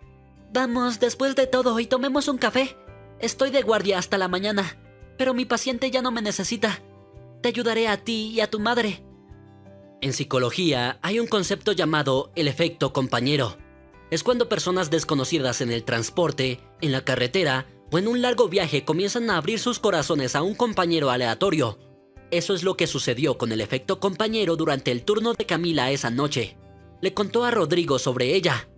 Vamos, después de todo, y tomemos un café. Estoy de guardia hasta la mañana, pero mi paciente ya no me necesita. Te ayudaré a ti y a tu madre». En psicología hay un concepto llamado el efecto compañero. Es cuando personas desconocidas en el transporte, en la carretera o en un largo viaje comienzan a abrir sus corazones a un compañero aleatorio. Eso es lo que sucedió con el efecto compañero durante el turno de Camila esa noche. Le contó a Rodrigo sobre ella.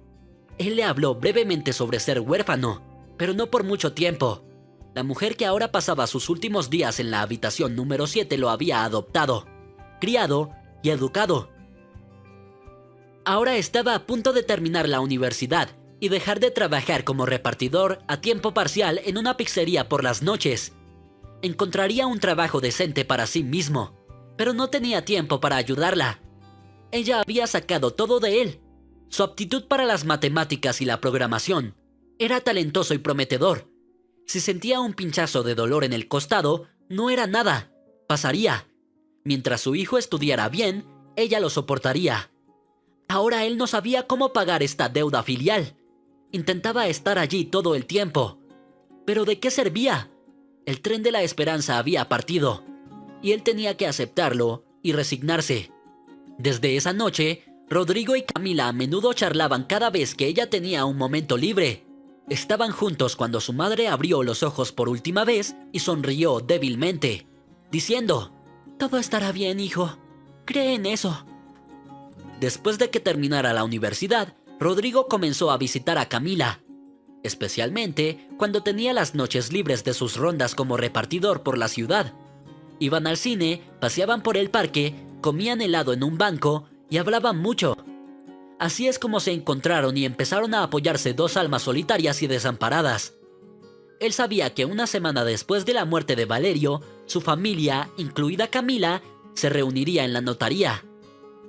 Él le habló brevemente sobre ser huérfano, pero no por mucho tiempo. La mujer que ahora pasaba sus últimos días en la habitación número 7 lo había adoptado, criado y educado. Ahora estaba a punto de terminar la universidad y dejar de trabajar como repartidor a tiempo parcial en una pizzería por las noches. Encontraría un trabajo decente para sí mismo, pero no tenía tiempo para ayudarla. Ella había sacado todo de él. Su aptitud para las matemáticas y la programación. Era talentoso y prometedor. Si sentía un pinchazo de dolor en el costado, no era nada. Pasaría. Mientras su hijo estudiara bien, ella lo soportaría. Ahora él no sabía cómo pagar esta deuda filial. Intentaba estar allí todo el tiempo. ¿Pero de qué servía? El tren de la esperanza había partido, y él tenía que aceptarlo y resignarse. Desde esa noche, Rodrigo y Camila a menudo charlaban cada vez que ella tenía un momento libre. Estaban juntos cuando su madre abrió los ojos por última vez y sonrió débilmente, diciendo: «Todo estará bien, hijo. Cree en eso». Después de que terminara la universidad, Rodrigo comenzó a visitar a Camila. especialmente cuando tenía las noches libres de sus rondas como repartidor por la ciudad. Iban al cine, paseaban por el parque, comían helado en un banco y hablaban mucho. Así es como se encontraron y empezaron a apoyarse dos almas solitarias y desamparadas. Él sabía que una semana después de la muerte de Valerio, su familia, incluida Camila, se reuniría en la notaría.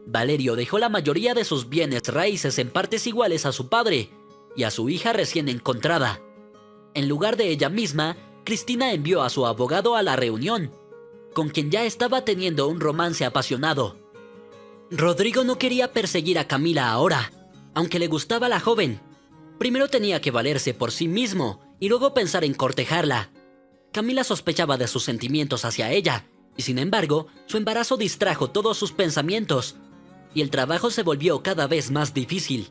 Valerio dejó la mayoría de sus bienes raíces en partes iguales a su padre y a su hija recién encontrada. En lugar de ella misma, Cristina envió a su abogado a la reunión, con quien ya estaba teniendo un romance apasionado. Rodrigo no quería perseguir a Camila ahora, aunque le gustaba la joven. Primero tenía que valerse por sí mismo y luego pensar en cortejarla. Camila sospechaba de sus sentimientos hacia ella, y sin embargo, su embarazo distrajo todos sus pensamientos, y el trabajo se volvió cada vez más difícil.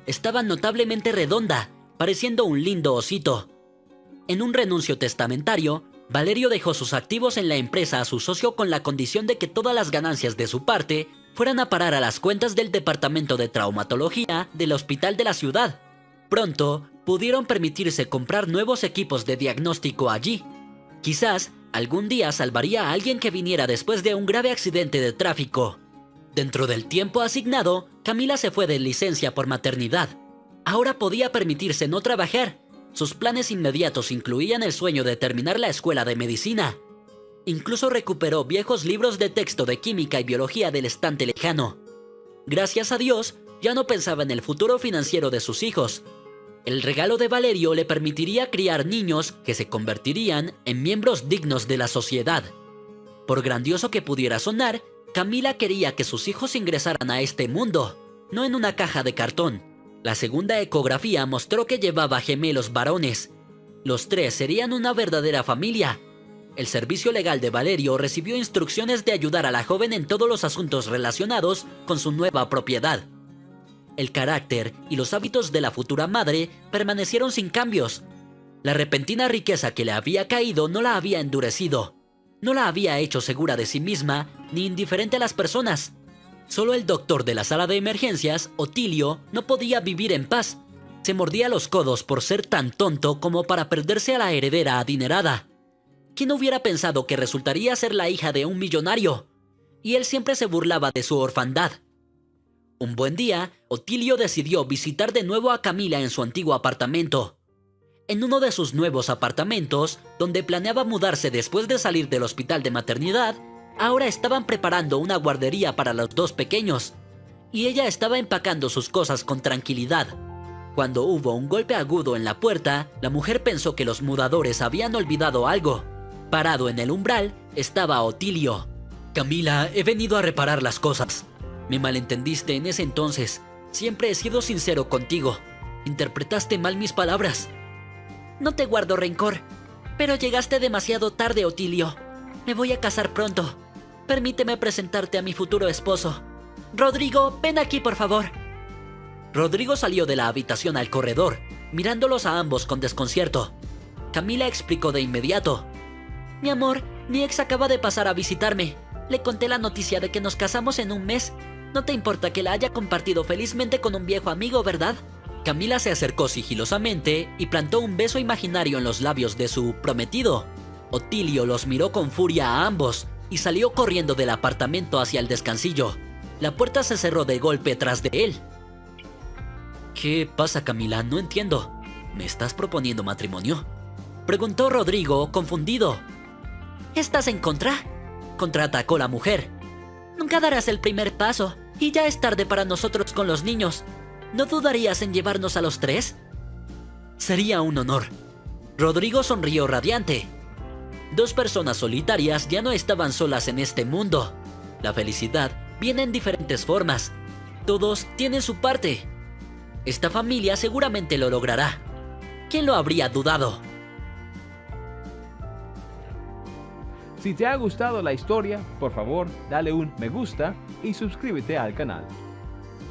Estaba notablemente redonda, pareciendo un lindo osito. En un renuncio testamentario, Valerio dejó sus activos en la empresa a su socio con la condición de que todas las ganancias de su parte fueran a parar a las cuentas del departamento de traumatología del hospital de la ciudad. Pronto, pudieron permitirse comprar nuevos equipos de diagnóstico allí. Quizás, algún día salvaría a alguien que viniera después de un grave accidente de tráfico. Dentro del tiempo asignado, Camila se fue de licencia por maternidad. Ahora podía permitirse no trabajar. Sus planes inmediatos incluían el sueño de terminar la escuela de medicina. Incluso recuperó viejos libros de texto de química y biología del estante lejano. Gracias a Dios, ya no pensaba en el futuro financiero de sus hijos. El regalo de Valerio le permitiría criar niños que se convertirían en miembros dignos de la sociedad. Por grandioso que pudiera sonar, Camila quería que sus hijos ingresaran a este mundo, no en una caja de cartón. La segunda ecografía mostró que llevaba gemelos varones. Los tres serían una verdadera familia. El servicio legal de Valerio recibió instrucciones de ayudar a la joven en todos los asuntos relacionados con su nueva propiedad. El carácter y los hábitos de la futura madre permanecieron sin cambios. La repentina riqueza que le había caído no la había endurecido. No la había hecho segura de sí misma ni indiferente a las personas. Solo el doctor de la sala de emergencias, Otilio, no podía vivir en paz. Se mordía los codos por ser tan tonto como para perderse a la heredera adinerada. ¿Quién hubiera pensado que resultaría ser la hija de un millonario? Y él siempre se burlaba de su orfandad. Un buen día, Otilio decidió visitar de nuevo a Camila en su antiguo apartamento. En uno de sus nuevos apartamentos, donde planeaba mudarse después de salir del hospital de maternidad, ahora estaban preparando una guardería para los dos pequeños, y ella estaba empacando sus cosas con tranquilidad. Cuando hubo un golpe agudo en la puerta, la mujer pensó que los mudadores habían olvidado algo. Parado en el umbral estaba Otilio. «Camila, he venido a reparar las cosas. Me malentendiste en ese entonces. Siempre he sido sincero contigo. Interpretaste mal mis palabras». No te guardo rencor, pero llegaste demasiado tarde, Otilio. Me voy a casar pronto. Permíteme presentarte a mi futuro esposo. Rodrigo, ven aquí, por favor. Rodrigo salió de la habitación al corredor, mirándolos a ambos con desconcierto. Camila explicó de inmediato. Mi amor, mi ex acaba de pasar a visitarme. Le conté la noticia de que nos casamos en un mes. No te importa que la haya compartido felizmente con un viejo amigo, ¿verdad? Camila se acercó sigilosamente y plantó un beso imaginario en los labios de su prometido. Otilio los miró con furia a ambos y salió corriendo del apartamento hacia el descansillo. La puerta se cerró de golpe tras de él. «¿Qué pasa, Camila? No entiendo. ¿Me estás proponiendo matrimonio?», preguntó Rodrigo, confundido. ¿Estás en contra?, contraatacó la mujer. Nunca darás el primer paso y ya es tarde para nosotros con los niños. ¿No dudarías en llevarnos a los tres? Sería un honor. Rodrigo sonrió radiante. Dos personas solitarias ya no estaban solas en este mundo. La felicidad viene en diferentes formas. Todos tienen su parte. Esta familia seguramente lo logrará. ¿Quién lo habría dudado? Si te ha gustado la historia, por favor, dale un me gusta y suscríbete al canal.